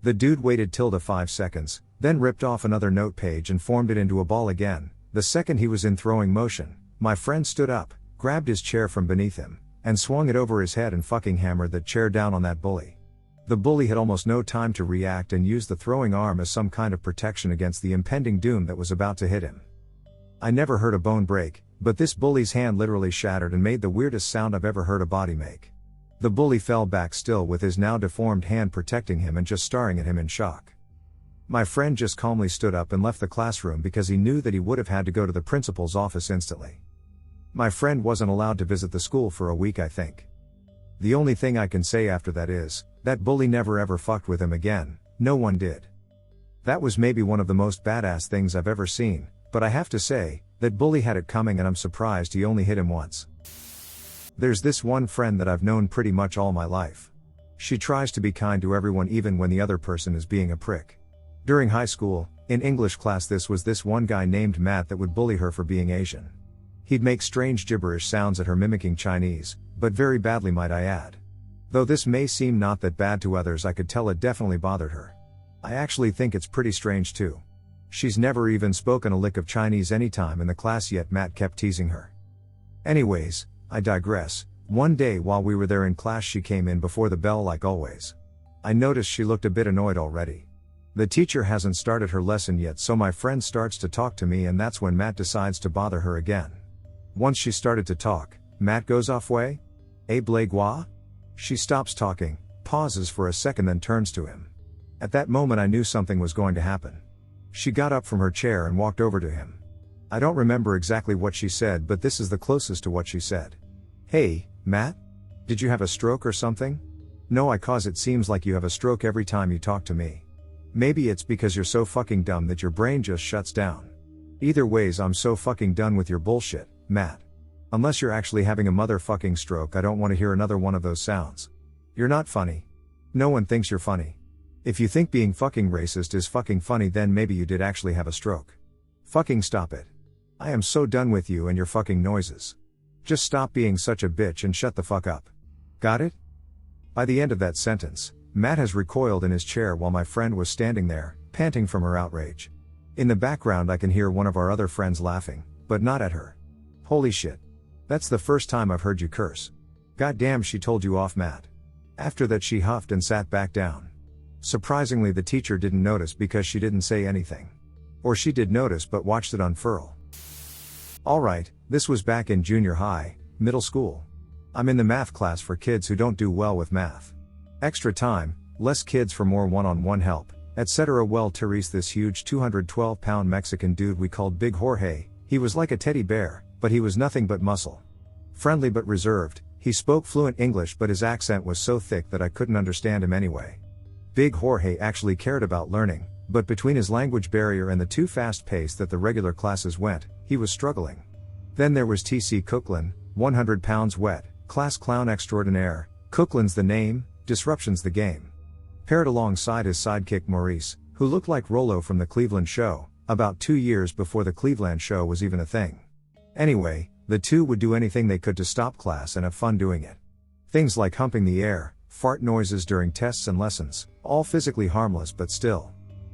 The dude waited till the 5 seconds, then ripped off another note page and formed it into a ball again. The second he was in throwing motion, my friend stood up, grabbed his chair from beneath him, and swung it over his head and fucking hammered that chair down on that bully. The bully had almost no time to react and used the throwing arm as some kind of protection against the impending doom that was about to hit him. I never heard a bone break, but this bully's hand literally shattered and made the weirdest sound I've ever heard a body make. The bully fell back still with his now deformed hand protecting him and just staring at him in shock. My friend just calmly stood up and left the classroom because he knew that he would have had to go to the principal's office instantly. My friend wasn't allowed to visit the school for a week, I think. The only thing I can say after that is, that bully never ever fucked with him again. No one did. That was maybe one of the most badass things I've ever seen, but I have to say, that bully had it coming, and I'm surprised he only hit him once. There's this one friend that I've known pretty much all my life. She tries to be kind to everyone even when the other person is being a prick. During high school, in English class, this one guy named Matt that would bully her for being Asian. He'd make strange gibberish sounds at her mimicking Chinese, but very badly might I add. Though this may seem not that bad to others, I could tell it definitely bothered her. I actually think it's pretty strange too. She's never even spoken a lick of Chinese any time in the class, yet Matt kept teasing her. Anyways, I digress. One day while we were there in class, she came in before the bell like always. I noticed she looked a bit annoyed already. The teacher hasn't started her lesson yet, so my friend starts to talk to me, and that's when Matt decides to bother her again. Once she started to talk, Matt goes off way. "Eh, Blagois?" She stops talking, pauses for a second, then turns to him. At that moment I knew something was going to happen. She got up from her chair and walked over to him. I don't remember exactly what she said, but this is the closest to what she said. "Hey, Matt? Did you have a stroke or something?" "No, cause it seems like you have a stroke every time you talk to me. Maybe it's because you're so fucking dumb that your brain just shuts down. Either ways, I'm so fucking done with your bullshit, Matt. Unless you're actually having a motherfucking stroke, I don't want to hear another one of those sounds. You're not funny. No one thinks you're funny. If you think being fucking racist is fucking funny, then maybe you did actually have a stroke. Fucking stop it. I am so done with you and your fucking noises. Just stop being such a bitch and shut the fuck up. Got it?" By the end of that sentence, Matt has recoiled in his chair while my friend was standing there, panting from her outrage. In the background I can hear one of our other friends laughing, but not at her. "Holy shit. That's the first time I've heard you curse. Goddamn, she told you off, Matt." After that she huffed and sat back down. Surprisingly, the teacher didn't notice because she didn't say anything. Or she did notice but watched it unfurl. Alright, this was back in junior high, middle school. I'm in the math class for kids who don't do well with math. Extra time, less kids for more one-on-one help, etc. Well, Therese, this huge 212-pound Mexican dude we called Big Jorge, he was like a teddy bear, but he was nothing but muscle. Friendly but reserved, he spoke fluent English but his accent was so thick that I couldn't understand him anyway. Big Jorge actually cared about learning, but between his language barrier and the too fast pace that the regular classes went, he was struggling. Then there was T.C. Cooklan, 100 pounds wet, class clown extraordinaire. Cooklan's the name, disruption's the game. Paired alongside his sidekick Maurice, who looked like Rollo from the Cleveland Show, about 2 years before the Cleveland Show was even a thing. Anyway, the two would do anything they could to stop class and have fun doing it. Things like humping the air, fart noises during tests and lessons, all physically harmless but still.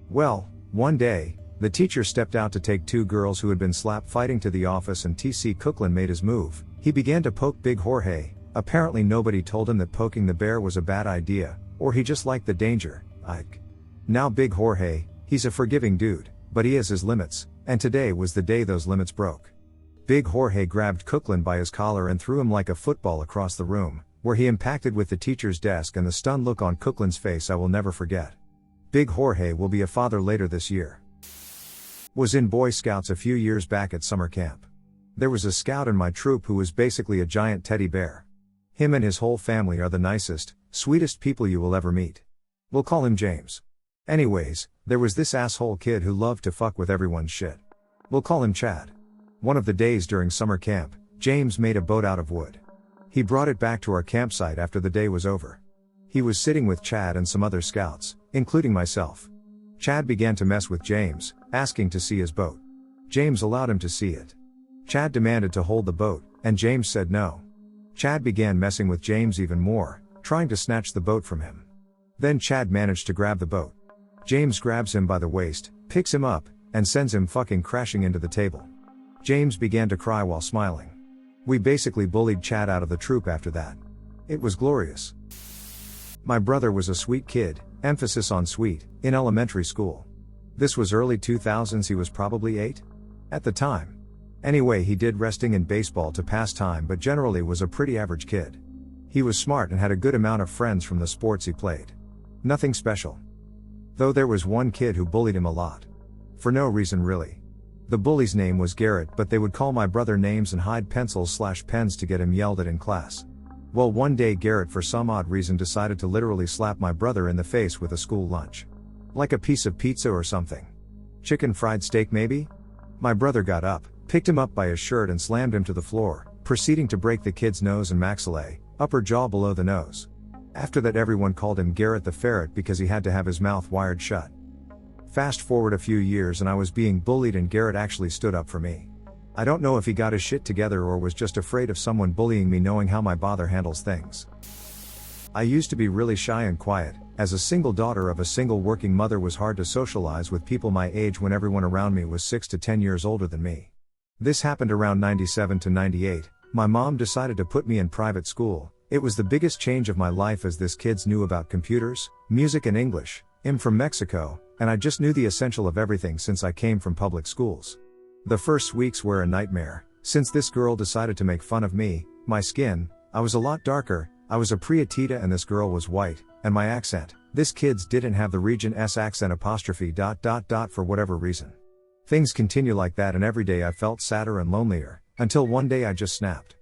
Well, one day, the teacher stepped out to take two girls who had been slap fighting to the office and T.C. Cooklan made his move. He began to poke Big Jorge. Apparently nobody told him that poking the bear was a bad idea, or he just liked the danger. Now Big Jorge, he's a forgiving dude, but he has his limits, and today was the day those limits broke. Big Jorge grabbed Cooklan by his collar and threw him like a football across the room, where he impacted with the teacher's desk, and the stunned look on Cooklan's face I will never forget. Big Jorge will be a father later this year. Was in Boy Scouts a few years back at summer camp. There was a scout in my troop who was basically a giant teddy bear. Him and his whole family are the nicest, sweetest people you will ever meet. We'll call him James. Anyways, there was this asshole kid who loved to fuck with everyone's shit. We'll call him Chad. One of the days during summer camp, James made a boat out of wood. He brought it back to our campsite after the day was over. He was sitting with Chad and some other scouts, including myself. Chad began to mess with James, asking to see his boat. James allowed him to see it. Chad demanded to hold the boat, and James said no. Chad began messing with James even more, trying to snatch the boat from him. Then Chad managed to grab the boat. James grabs him by the waist, picks him up, and sends him fucking crashing into the table. James began to cry while smiling. We basically bullied Chad out of the troop after that. It was glorious. My brother was a sweet kid, emphasis on sweet, in elementary school. This was early 2000s, he was probably 8? At the time. Anyway, he did wrestling and baseball to pass time but generally was a pretty average kid. He was smart and had a good amount of friends from the sports he played. Nothing special. Though there was one kid who bullied him a lot. For no reason really. The bully's name was Garrett, but they would call my brother names and hide pencils/pens to get him yelled at in class. Well, one day Garrett for some odd reason decided to literally slap my brother in the face with a school lunch. Like a piece of pizza or something. Chicken fried steak maybe? My brother got up, picked him up by his shirt and slammed him to the floor, proceeding to break the kid's nose and maxillae, upper jaw below the nose. After that everyone called him Garrett the Ferret because he had to have his mouth wired shut. Fast forward a few years and I was being bullied and Garrett actually stood up for me. I don't know if he got his shit together or was just afraid of someone bullying me, knowing how my father handles things. I used to be really shy and quiet. As a single daughter of a single working mother, was hard to socialize with people my age when everyone around me was 6 to 10 years older than me. This happened around 97 to 98. My mom decided to put me in private school. It was the biggest change of my life as this kids knew about computers, music and English. I'm from Mexico, and I just knew the essential of everything since I came from public schools. The first weeks were a nightmare, since this girl decided to make fun of me, my skin. I was a lot darker, I was a Prietita and this girl was white, and my accent. This kids didn't have the region S accent '... for whatever reason. Things continue like that and every day I felt sadder and lonelier, until one day I just snapped.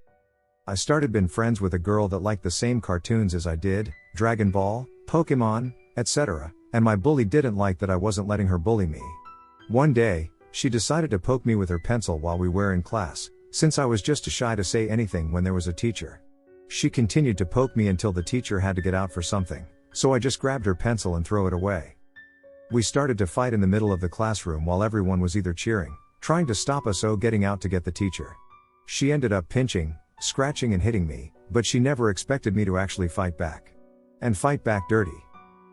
I started being friends with a girl that liked the same cartoons as I did, Dragon Ball, Pokemon, etc., and my bully didn't like that I wasn't letting her bully me. One day, she decided to poke me with her pencil while we were in class, since I was just too shy to say anything when there was a teacher. She continued to poke me until the teacher had to get out for something, so I just grabbed her pencil and threw it away. We started to fight in the middle of the classroom while everyone was either cheering, trying to stop us or getting out to get the teacher. She ended up pinching, scratching and hitting me, but she never expected me to actually fight back. And fight back dirty.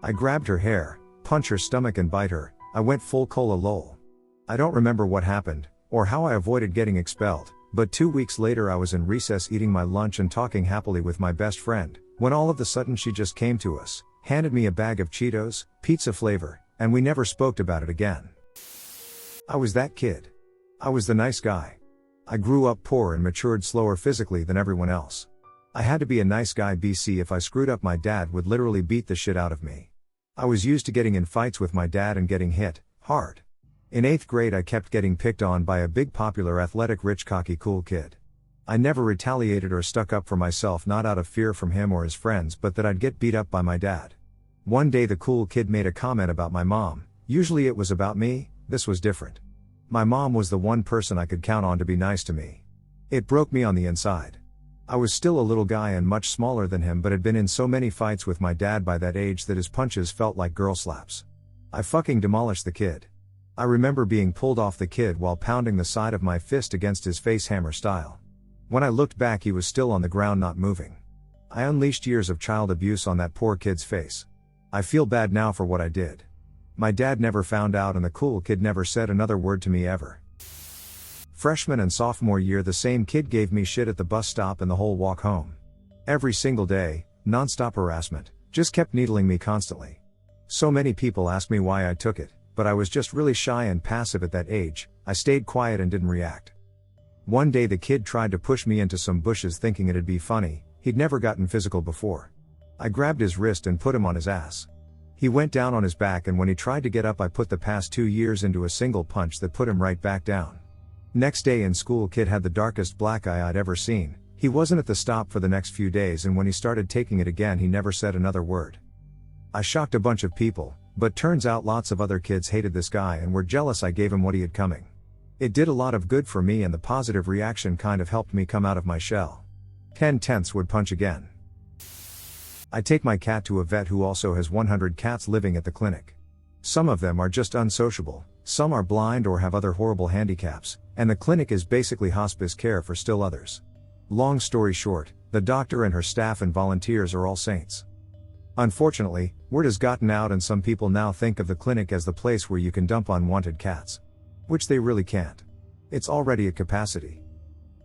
I grabbed her hair, punch her stomach and bite her. I went full cola lol. I don't remember what happened, or how I avoided getting expelled, but 2 weeks later I was in recess eating my lunch and talking happily with my best friend, when all of a sudden she just came to us, handed me a bag of Cheetos, pizza flavor, and we never spoke about it again. I was that kid. I was the nice guy. I grew up poor and matured slower physically than everyone else. I had to be a nice guy BC. If I screwed up, my dad would literally beat the shit out of me. I was used to getting in fights with my dad and getting hit hard. In 8th grade I kept getting picked on by a big popular athletic rich cocky cool kid. I never retaliated or stuck up for myself, not out of fear from him or his friends, but that I'd get beat up by my dad. One day the cool kid made a comment about my mom. Usually it was about me, this was different. My mom was the one person I could count on to be nice to me. It broke me on the inside. I was still a little guy and much smaller than him, but had been in so many fights with my dad by that age that his punches felt like girl slaps. I fucking demolished the kid. I remember being pulled off the kid while pounding the side of my fist against his face hammer style. When I looked back, he was still on the ground, not moving. I unleashed years of child abuse on that poor kid's face. I feel bad now for what I did. My dad never found out and the cool kid never said another word to me ever. Freshman and sophomore year, the same kid gave me shit at the bus stop and the whole walk home. Every single day, non-stop harassment, just kept needling me constantly. So many people asked me why I took it, but I was just really shy and passive at that age. I stayed quiet and didn't react. One day the kid tried to push me into some bushes thinking it'd be funny. He'd never gotten physical before. I grabbed his wrist and put him on his ass. He went down on his back, and when he tried to get up I put the past 2 years into a single punch that put him right back down. Next day in school, kid had the darkest black eye I'd ever seen. He wasn't at the stop for the next few days, and when he started taking it again he never said another word. I shocked a bunch of people, but turns out lots of other kids hated this guy and were jealous I gave him what he had coming. It did a lot of good for me, and the positive reaction kind of helped me come out of my shell. 10/10 would punch again. I take my cat to a vet who also has 100 cats living at the clinic. Some of them are just unsociable, some are blind or have other horrible handicaps, and the clinic is basically hospice care for still others. Long story short, the doctor and her staff and volunteers are all saints. Unfortunately, word has gotten out and some people now think of the clinic as the place where you can dump unwanted cats. Which they really can't. It's already at capacity.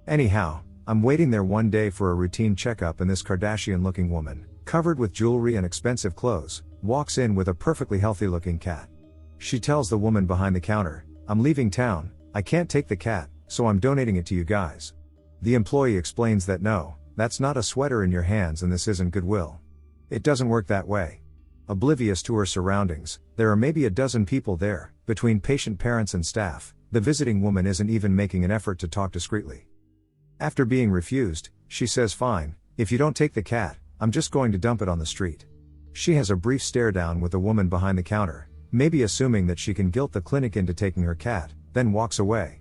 Anyhow, I'm waiting there one day for a routine checkup, and this Kardashian-looking woman, covered with jewelry and expensive clothes, walks in with a perfectly healthy-looking cat. She tells the woman behind the counter, "I'm leaving town, I can't take the cat, so I'm donating it to you guys." The employee explains that no, that's not a sweater in your hands and this isn't Goodwill. It doesn't work that way. Oblivious to her surroundings, there are maybe a dozen people there, between patient parents and staff. The visiting woman isn't even making an effort to talk discreetly. After being refused, she says, "Fine, if you don't take the cat, I'm just going to dump it on the street." She has a brief stare down with the woman behind the counter, maybe assuming that she can guilt the clinic into taking her cat, then walks away.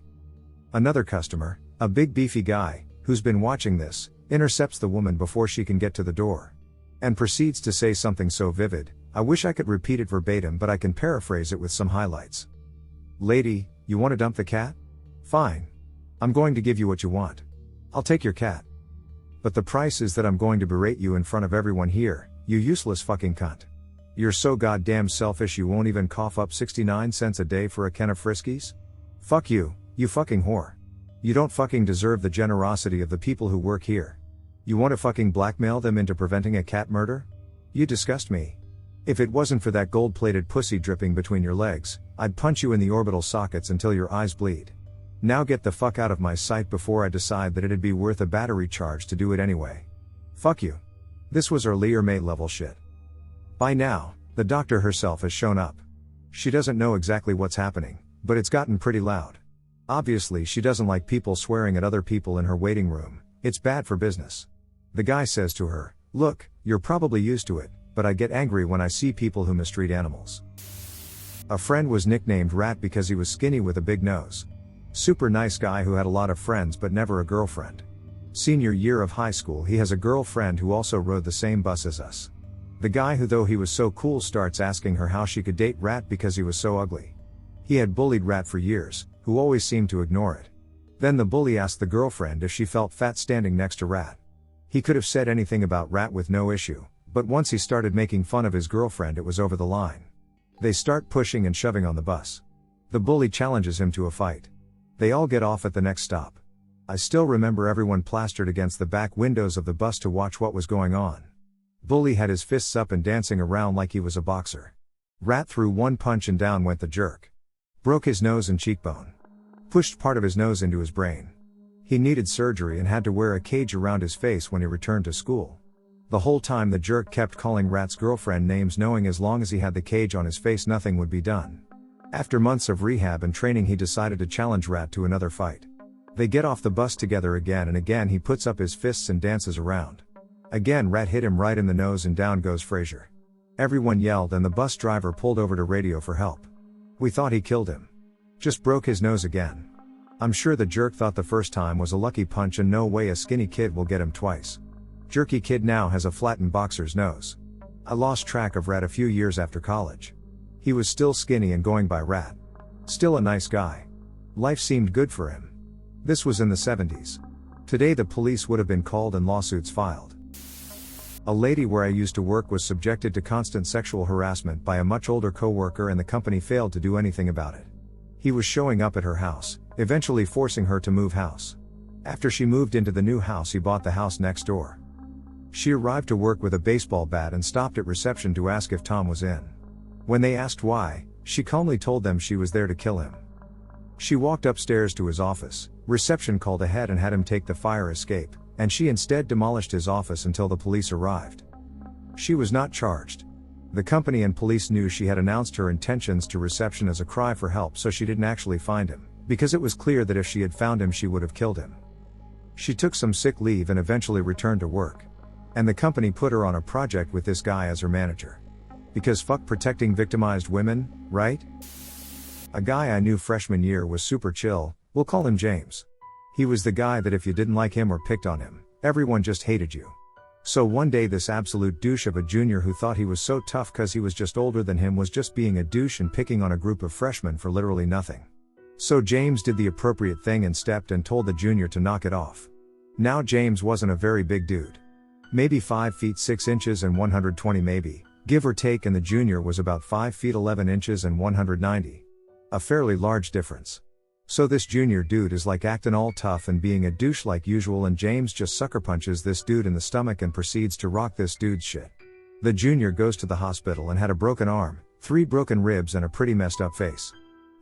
Another customer, a big beefy guy, who's been watching this, intercepts the woman before she can get to the door. And proceeds to say something so vivid, I wish I could repeat it verbatim, but I can paraphrase it with some highlights. "Lady, you want to dump the cat? Fine. I'm going to give you what you want. I'll take your cat. But the price is that I'm going to berate you in front of everyone here, you useless fucking cunt. You're so goddamn selfish you won't even cough up 69 cents a day for a can of Friskies? Fuck you, you fucking whore. You don't fucking deserve the generosity of the people who work here. You want to fucking blackmail them into preventing a cat murder? You disgust me. If it wasn't for that gold-plated pussy dripping between your legs, I'd punch you in the orbital sockets until your eyes bleed. Now get the fuck out of my sight before I decide that it'd be worth a battery charge to do it anyway. Fuck you." This was earlier May level shit. By now, the doctor herself has shown up. She doesn't know exactly what's happening, but it's gotten pretty loud. Obviously she doesn't like people swearing at other people in her waiting room. It's bad for business. The guy says to her, "Look, you're probably used to it, but I get angry when I see people who mistreat animals." A friend was nicknamed Rat because he was skinny with a big nose. Super nice guy who had a lot of friends but never a girlfriend. Senior year of high school, he has a girlfriend who also rode the same bus as us. The guy who, though he was so cool, starts asking her how she could date Rat because he was so ugly. He had bullied Rat for years, who always seemed to ignore it. Then the bully asked the girlfriend if she felt fat standing next to Rat. He could have said anything about Rat with no issue, but once he started making fun of his girlfriend, it was over the line. They start pushing and shoving on the bus. The bully challenges him to a fight. They all get off at the next stop. I still remember everyone plastered against the back windows of the bus to watch what was going on. Bully had his fists up and dancing around like he was a boxer. Rat threw one punch and down went the jerk. Broke his nose and cheekbone. Pushed part of his nose into his brain. He needed surgery and had to wear a cage around his face when he returned to school. The whole time the jerk kept calling Rat's girlfriend names, knowing as long as he had the cage on his face nothing would be done. After months of rehab and training, he decided to challenge Rat to another fight. They get off the bus together again, and again he puts up his fists and dances around. Again Rat hit him right in the nose and down goes Frazier. Everyone yelled and the bus driver pulled over to radio for help. We thought he killed him. Just broke his nose again. I'm sure the jerk thought the first time was a lucky punch and no way a skinny kid will get him twice. Jerky kid now has a flattened boxer's nose. I lost track of Rat a few years after college. He was still skinny and going by Rat. Still a nice guy. Life seemed good for him. This was in the 70s. Today the police would have been called and lawsuits filed. A lady where I used to work was subjected to constant sexual harassment by a much older coworker, and the company failed to do anything about it. He was showing up at her house, eventually forcing her to move house. After she moved into the new house, he bought the house next door. She arrived to work with a baseball bat and stopped at reception to ask if Tom was in. When they asked why, she calmly told them she was there to kill him. She walked upstairs to his office, reception called ahead and had him take the fire escape, and she instead demolished his office until the police arrived. She was not charged. The company and police knew she had announced her intentions to reception as a cry for help, so she didn't actually find him, because it was clear that if she had found him she would have killed him. She took some sick leave and eventually returned to work. And the company put her on a project with this guy as her manager. Because fuck protecting victimized women, right? A guy I knew freshman year was super chill, we'll call him James. He was the guy that if you didn't like him or picked on him, everyone just hated you. So one day this absolute douche of a junior who thought he was so tough cause he was just older than him was just being a douche and picking on a group of freshmen for literally nothing. So James did the appropriate thing and stepped and told the junior to knock it off. Now James wasn't a very big dude. Maybe 5 feet 6 inches and 120 maybe, give or take, and the junior was about 5 feet 11 inches and 190. A fairly large difference. So this junior dude is like acting all tough and being a douche like usual, and James just sucker punches this dude in the stomach and proceeds to rock this dude's shit. The junior goes to the hospital and had a broken arm, 3 broken ribs and a pretty messed up face.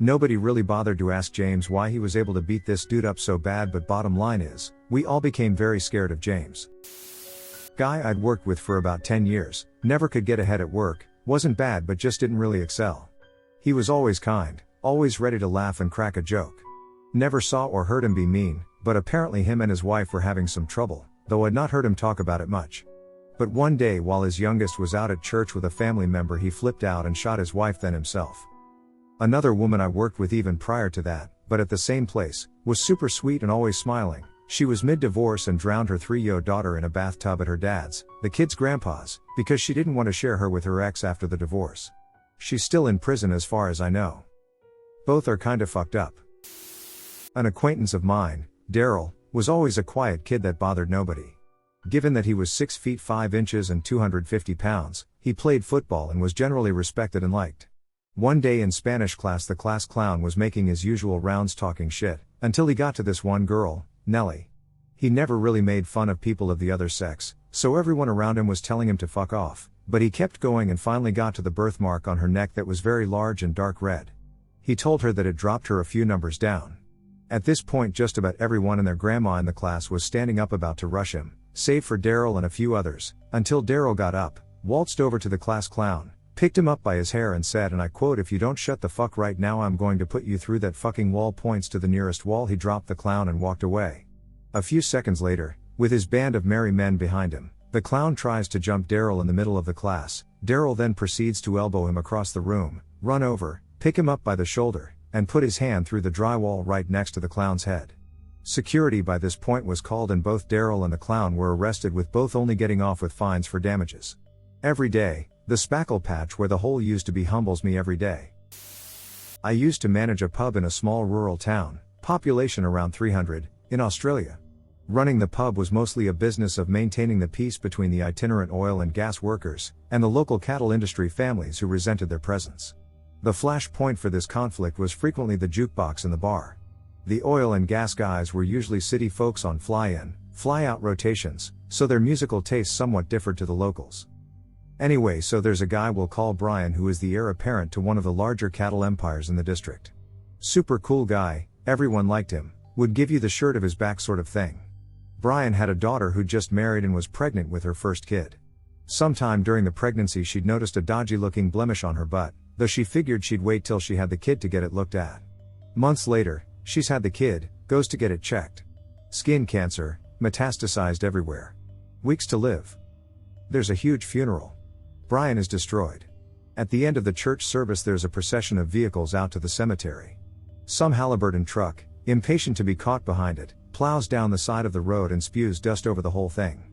Nobody really bothered to ask James why he was able to beat this dude up so bad, but bottom line is, we all became very scared of James. Guy I'd worked with for about 10 years, never could get ahead at work, wasn't bad but just didn't really excel. He was always kind, always ready to laugh and crack a joke. Never saw or heard him be mean, but apparently him and his wife were having some trouble, though I'd not heard him talk about it much. But one day while his youngest was out at church with a family member, he flipped out and shot his wife then himself. Another woman I worked with even prior to that, but at the same place, was super sweet and always smiling. She was mid-divorce and drowned her 3-year-old daughter in a bathtub at her dad's, the kid's grandpa's, because she didn't want to share her with her ex after the divorce. She's still in prison as far as I know. Both are kinda fucked up. An acquaintance of mine, Daryl, was always a quiet kid that bothered nobody. Given that he was 6 feet 5 inches and 250 pounds, he played football and was generally respected and liked. One day in Spanish class the class clown was making his usual rounds talking shit, until he got to this one girl, Nellie. He never really made fun of people of the other sex, so everyone around him was telling him to fuck off, but he kept going and finally got to the birthmark on her neck that was very large and dark red. He told her that it dropped her a few numbers down. At this point just about everyone and their grandma in the class was standing up about to rush him, save for Daryl and a few others, until Daryl got up, waltzed over to the class clown, picked him up by his hair and said, and I quote, "If you don't shut the fuck right now I'm going to put you through that fucking wall." Points to the nearest wall. He dropped the clown and walked away. A few seconds later, with his band of merry men behind him, the clown tries to jump Daryl in the middle of the class. Daryl then proceeds to elbow him across the room, run over, pick him up by the shoulder, and put his hand through the drywall right next to the clown's head. Security by this point was called and both Daryl and the clown were arrested, with both only getting off with fines for damages. Every day, the spackle patch where the hole used to be humbles me every day. I used to manage a pub in a small rural town, population around 300, in Australia. Running the pub was mostly a business of maintaining the peace between the itinerant oil and gas workers, and the local cattle industry families who resented their presence. The flashpoint for this conflict was frequently the jukebox in the bar. The oil and gas guys were usually city folks on fly-in, fly-out rotations, so their musical tastes somewhat differed to the locals. Anyway, so there's a guy we'll call Brian who is the heir apparent to one of the larger cattle empires in the district. Super cool guy, everyone liked him, would give you the shirt of his back sort of thing. Brian had a daughter who'd just married and was pregnant with her first kid. Sometime during the pregnancy she'd noticed a dodgy looking blemish on her butt, though she figured she'd wait till she had the kid to get it looked at. Months later, she's had the kid, goes to get it checked. Skin cancer, metastasized everywhere. Weeks to live. There's a huge funeral. Brian is destroyed. At the end of the church service there's a procession of vehicles out to the cemetery. Some Halliburton truck, impatient to be caught behind it, plows down the side of the road and spews dust over the whole thing.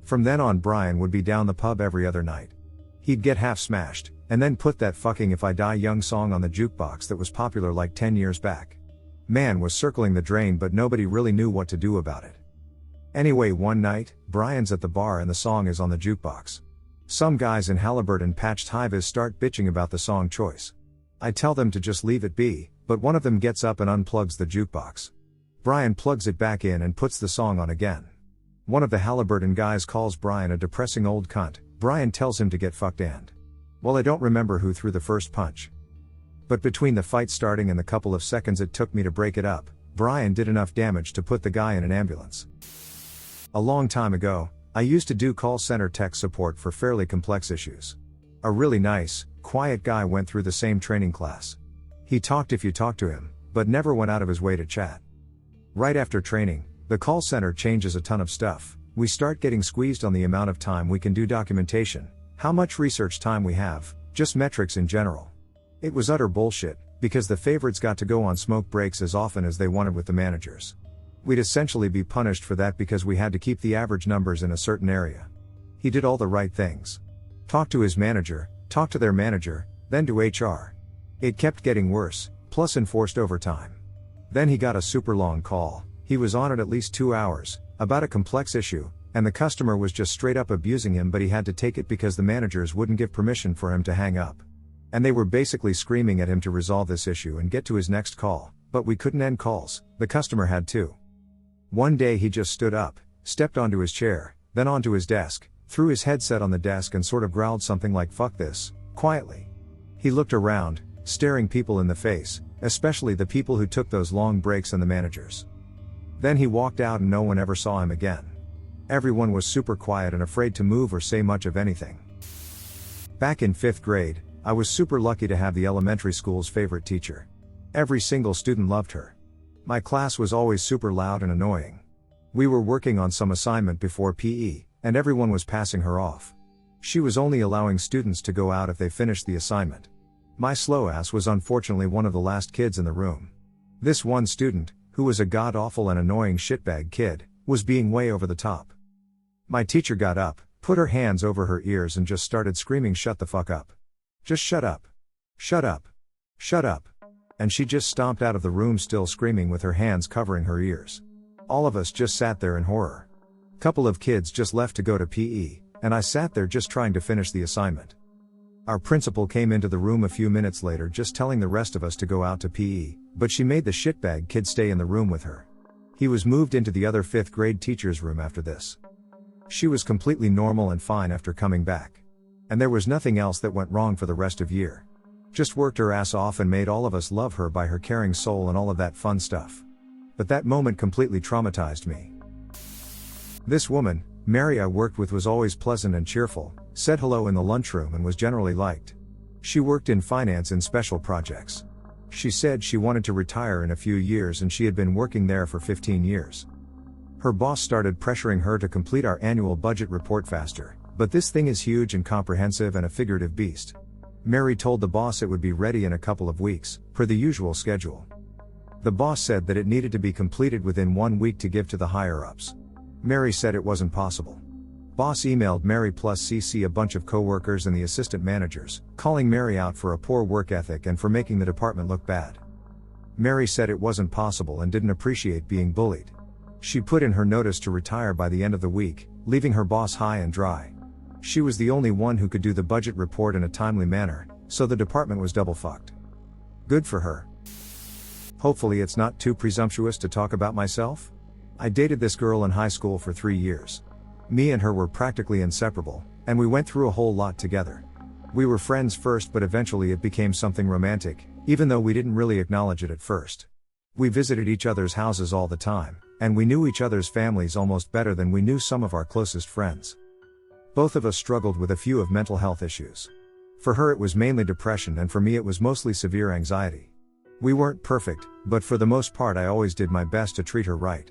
From then on Brian would be down the pub every other night. He'd get half smashed, and then put that fucking If I Die Young song on the jukebox that was popular like 10 years back. Man was circling the drain but nobody really knew what to do about it. Anyway, one night, Brian's at the bar and the song is on the jukebox. Some guys in Halliburton patched high-vis start bitching about the song choice. I tell them to just leave it be, but one of them gets up and unplugs the jukebox. Brian plugs it back in and puts the song on again. One of the Halliburton guys calls Brian a depressing old cunt. Brian tells him to get fucked and. Well, I don't remember who threw the first punch. But between the fight starting and the couple of seconds it took me to break it up, Brian did enough damage to put the guy in an ambulance. A long time ago, I used to do call center tech support for fairly complex issues. A really nice, quiet guy went through the same training class. He talked if you talked to him, but never went out of his way to chat. Right after training, the call center changes a ton of stuff. We start getting squeezed on the amount of time we can do documentation, how much research time we have, just metrics in general. It was utter bullshit, because the favorites got to go on smoke breaks as often as they wanted with the managers. We'd essentially be punished for that because we had to keep the average numbers in a certain area. He did all the right things. Talked to his manager, talked to their manager, then to HR. It kept getting worse, plus enforced overtime. Then he got a super long call, he was on it at least 2 hours, about a complex issue, and the customer was just straight up abusing him but he had to take it because the managers wouldn't give permission for him to hang up. And they were basically screaming at him to resolve this issue and get to his next call, but we couldn't end calls, the customer had to. One day he just stood up, stepped onto his chair, then onto his desk, threw his headset on the desk and sort of growled something like "fuck this," quietly. He looked around, staring people in the face, especially the people who took those long breaks and the managers. Then he walked out and no one ever saw him again. Everyone was super quiet and afraid to move or say much of anything. Back in 5th grade, I was super lucky to have the elementary school's favorite teacher. Every single student loved her. My class was always super loud and annoying. We were working on some assignment before PE, and everyone was passing her off. She was only allowing students to go out if they finished the assignment. My slow ass was unfortunately one of the last kids in the room. This one student, who was a god-awful and annoying shitbag kid, was being way over the top. My teacher got up, put her hands over her ears and just started screaming, "Shut the fuck up. Just shut up. Shut up. Shut up." And she just stomped out of the room still screaming with her hands covering her ears. All of us just sat there in horror. Couple of kids just left to go to PE, and I sat there just trying to finish the assignment. Our principal came into the room a few minutes later just telling the rest of us to go out to PE, but she made the shitbag kid stay in the room with her. He was moved into the other 5th grade teacher's room after this. She was completely normal and fine after coming back. And there was nothing else that went wrong for the rest of year. Just worked her ass off and made all of us love her by her caring soul and all of that fun stuff. But that moment completely traumatized me. This woman, Mary, I worked with was always pleasant and cheerful, said hello in the lunchroom and was generally liked. She worked in finance in special projects. She said she wanted to retire in a few years and she had been working there for 15 years. Her boss started pressuring her to complete our annual budget report faster, but this thing is huge and comprehensive and a figurative beast. Mary told the boss it would be ready in a couple of weeks, per the usual schedule. The boss said that it needed to be completed within 1 week to give to the higher-ups. Mary said it wasn't possible. Boss emailed Mary plus CC a bunch of coworkers and the assistant managers, calling Mary out for a poor work ethic and for making the department look bad. Mary said it wasn't possible and didn't appreciate being bullied. She put in her notice to retire by the end of the week, leaving her boss high and dry. She was the only one who could do the budget report in a timely manner, so the department was double fucked. Good for her. Hopefully it's not too presumptuous to talk about myself. I dated this girl in high school for 3 years. Me and her were practically inseparable, and we went through a whole lot together. We were friends first, but eventually it became something romantic, even though we didn't really acknowledge it at first. We visited each other's houses all the time, and we knew each other's families almost better than we knew some of our closest friends. Both of us struggled with a few of mental health issues. For her it was mainly depression, and for me it was mostly severe anxiety. We weren't perfect, but for the most part I always did my best to treat her right.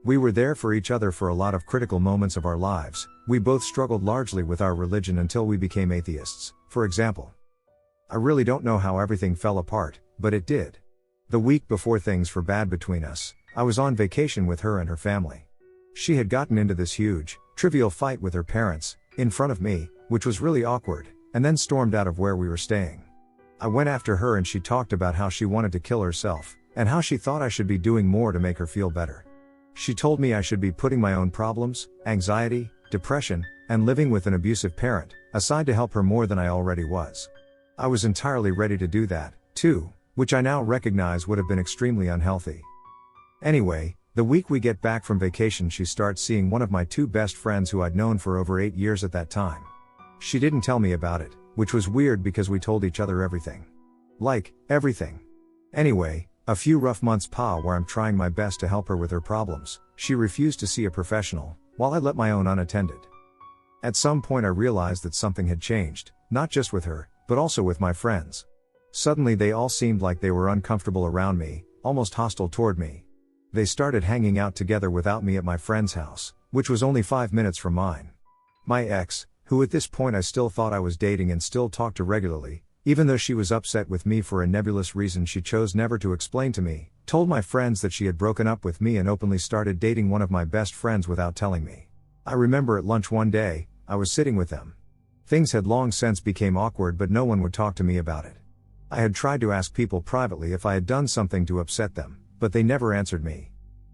We were there for each other for a lot of critical moments of our lives. We both struggled largely with our religion until we became atheists, for example. I really don't know how everything fell apart, but it did. The week before things were bad between us, I was on vacation with her and her family. She had gotten into this huge, trivial fight with her parents, in front of me, which was really awkward, and then stormed out of where we were staying. I went after her and she talked about how she wanted to kill herself, and how she thought I should be doing more to make her feel better. She told me I should be putting my own problems, anxiety, depression, and living with an abusive parent, aside to help her more than I already was. I was entirely ready to do that, too, which I now recognize would have been extremely unhealthy. Anyway, the week we get back from vacation she starts seeing one of my two best friends who I'd known for over 8 years at that time. She didn't tell me about it, which was weird because we told each other everything. Like, everything. Anyway, a few rough months pass where I'm trying my best to help her with her problems. She refused to see a professional, while I let my own unattended. At some point I realized that something had changed, not just with her, but also with my friends. Suddenly they all seemed like they were uncomfortable around me, almost hostile toward me. They started hanging out together without me at my friend's house, which was only 5 minutes from mine. My ex, who at this point I still thought I was dating and still talked to regularly, even though she was upset with me for a nebulous reason she chose never to explain to me, told my friends that she had broken up with me and openly started dating one of my best friends without telling me. I remember at lunch one day, I was sitting with them. Things had long since became awkward, but no one would talk to me about it. I had tried to ask people privately if I had done something to upset them, but they never answered me.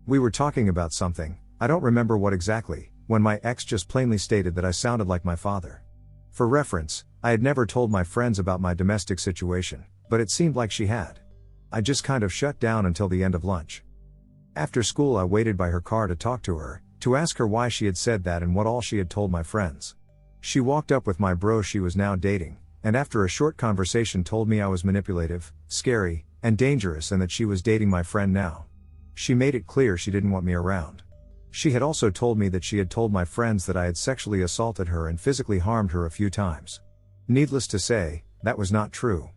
We were talking about something, I don't remember what exactly, when my ex just plainly stated that I sounded like my father. For reference, I had never told my friends about my domestic situation, but it seemed like she had. I just kind of shut down until the end of lunch. After school I waited by her car to talk to her, to ask her why she had said that and what all she had told my friends. She walked up with my bro she was now dating, and after a short conversation told me I was manipulative, scary, and dangerous and that she was dating my friend now. She made it clear she didn't want me around. She had also told me that she had told my friends that I had sexually assaulted her and physically harmed her a few times. Needless to say, that was not true.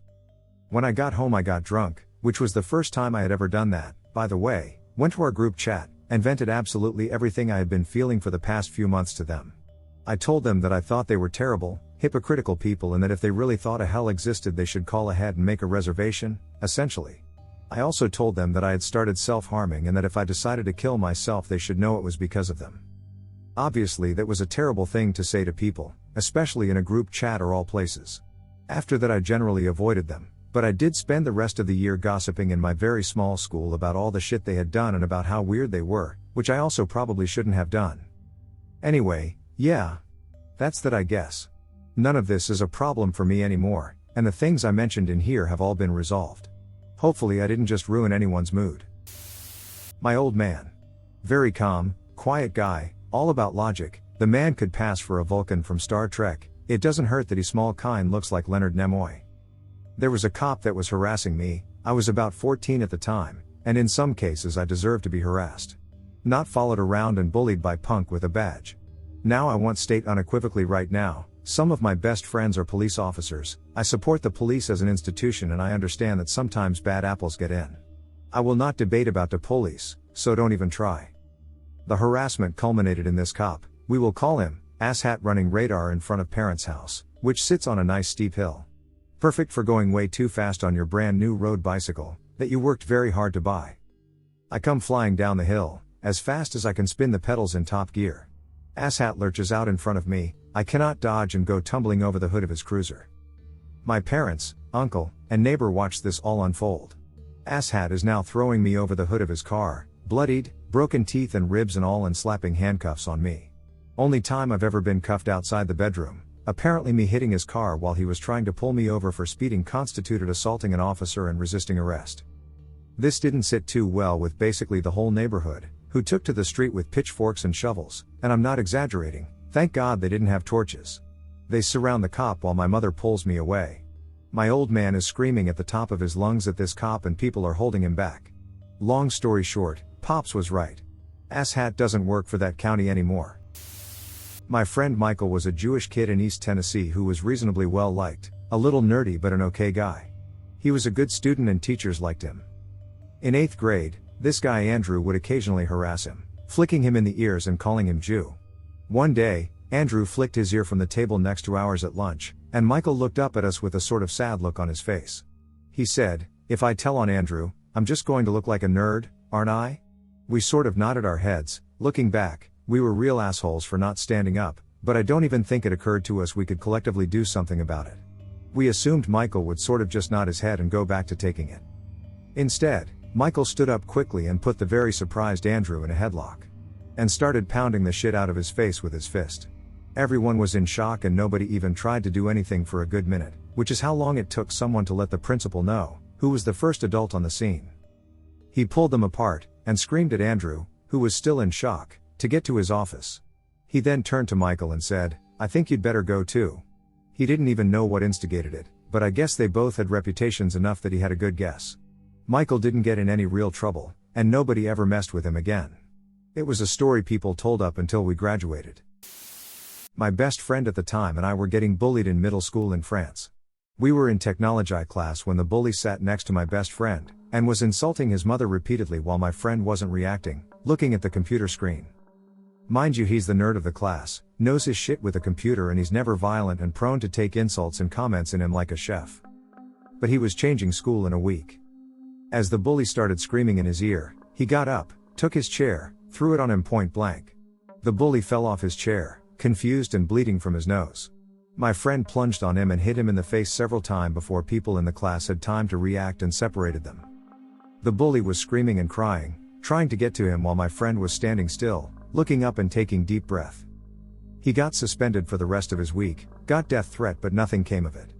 When I got home I got drunk, which was the first time I had ever done that, by the way, went to our group chat, and vented absolutely everything I had been feeling for the past few months to them. I told them that I thought they were terrible, hypocritical people and that if they really thought a hell existed they should call ahead and make a reservation, essentially. I also told them that I had started self-harming and that if I decided to kill myself they should know it was because of them. Obviously that was a terrible thing to say to people, especially in a group chat or all places. After that I generally avoided them, but I did spend the rest of the year gossiping in my very small school about all the shit they had done and about how weird they were, which I also probably shouldn't have done. Anyway, yeah. That's that I guess. None of this is a problem for me anymore, and the things I mentioned in here have all been resolved. Hopefully I didn't just ruin anyone's mood. My old man. Very calm, quiet guy, all about logic. The man could pass for a Vulcan from Star Trek. It doesn't hurt that he's small kind looks like Leonard Nimoy. There was a cop that was harassing me. I was about 14 at the time, and in some cases I deserved to be harassed. Not followed around and bullied by punk with a badge. Now I want to state unequivocally right now, some of my best friends are police officers. I support the police as an institution and I understand that sometimes bad apples get in. I will not debate about the police, so don't even try. The harassment culminated in this cop, we will call him, asshat running radar in front of parents' house, which sits on a nice steep hill. Perfect for going way too fast on your brand new road bicycle, that you worked very hard to buy. I come flying down the hill, as fast as I can spin the pedals in top gear. Asshat lurches out in front of me, I cannot dodge and go tumbling over the hood of his cruiser. My parents, uncle, and neighbor watch this all unfold. Asshat is now throwing me over the hood of his car, bloodied, broken teeth and ribs and all, and slapping handcuffs on me. Only time I've ever been cuffed outside the bedroom. Apparently me hitting his car while he was trying to pull me over for speeding constituted assaulting an officer and resisting arrest. This didn't sit too well with basically the whole neighborhood, who took to the street with pitchforks and shovels, and I'm not exaggerating, thank God they didn't have torches. They surround the cop while my mother pulls me away. My old man is screaming at the top of his lungs at this cop and people are holding him back. Long story short, Pops was right. Asshat doesn't work for that county anymore. My friend Michael was a Jewish kid in East Tennessee who was reasonably well liked, a little nerdy but an okay guy. He was a good student and teachers liked him. In 8th grade, this guy Andrew would occasionally harass him, flicking him in the ears and calling him Jew. One day, Andrew flicked his ear from the table next to ours at lunch, and Michael looked up at us with a sort of sad look on his face. He said, "If I tell on Andrew, I'm just going to look like a nerd, aren't I?" We sort of nodded our heads. Looking back, we were real assholes for not standing up, but I don't even think it occurred to us we could collectively do something about it. We assumed Michael would sort of just nod his head and go back to taking it. Instead, Michael stood up quickly and put the very surprised Andrew in a headlock. And started pounding the shit out of his face with his fist. Everyone was in shock and nobody even tried to do anything for a good minute, which is how long it took someone to let the principal know, who was the first adult on the scene. He pulled them apart, and screamed at Andrew, who was still in shock, to get to his office. He then turned to Michael and said, "I think you'd better go too." He didn't even know what instigated it, but I guess they both had reputations enough that he had a good guess. Michael didn't get in any real trouble, and nobody ever messed with him again. It was a story people told up until we graduated. My best friend at the time and I were getting bullied in middle school in France. We were in technology class when the bully sat next to my best friend, and was insulting his mother repeatedly while my friend wasn't reacting, looking at the computer screen. Mind you, he's the nerd of the class, knows his shit with a computer, and he's never violent and prone to take insults and comments in him like a chef. But he was changing school in a week. As the bully started screaming in his ear, he got up, took his chair, threw it on him point blank. The bully fell off his chair, confused and bleeding from his nose. My friend plunged on him and hit him in the face several times before people in the class had time to react and separated them. The bully was screaming and crying, trying to get to him while my friend was standing still, looking up and taking deep breath. He got suspended for the rest of his week, got death threat, but nothing came of it.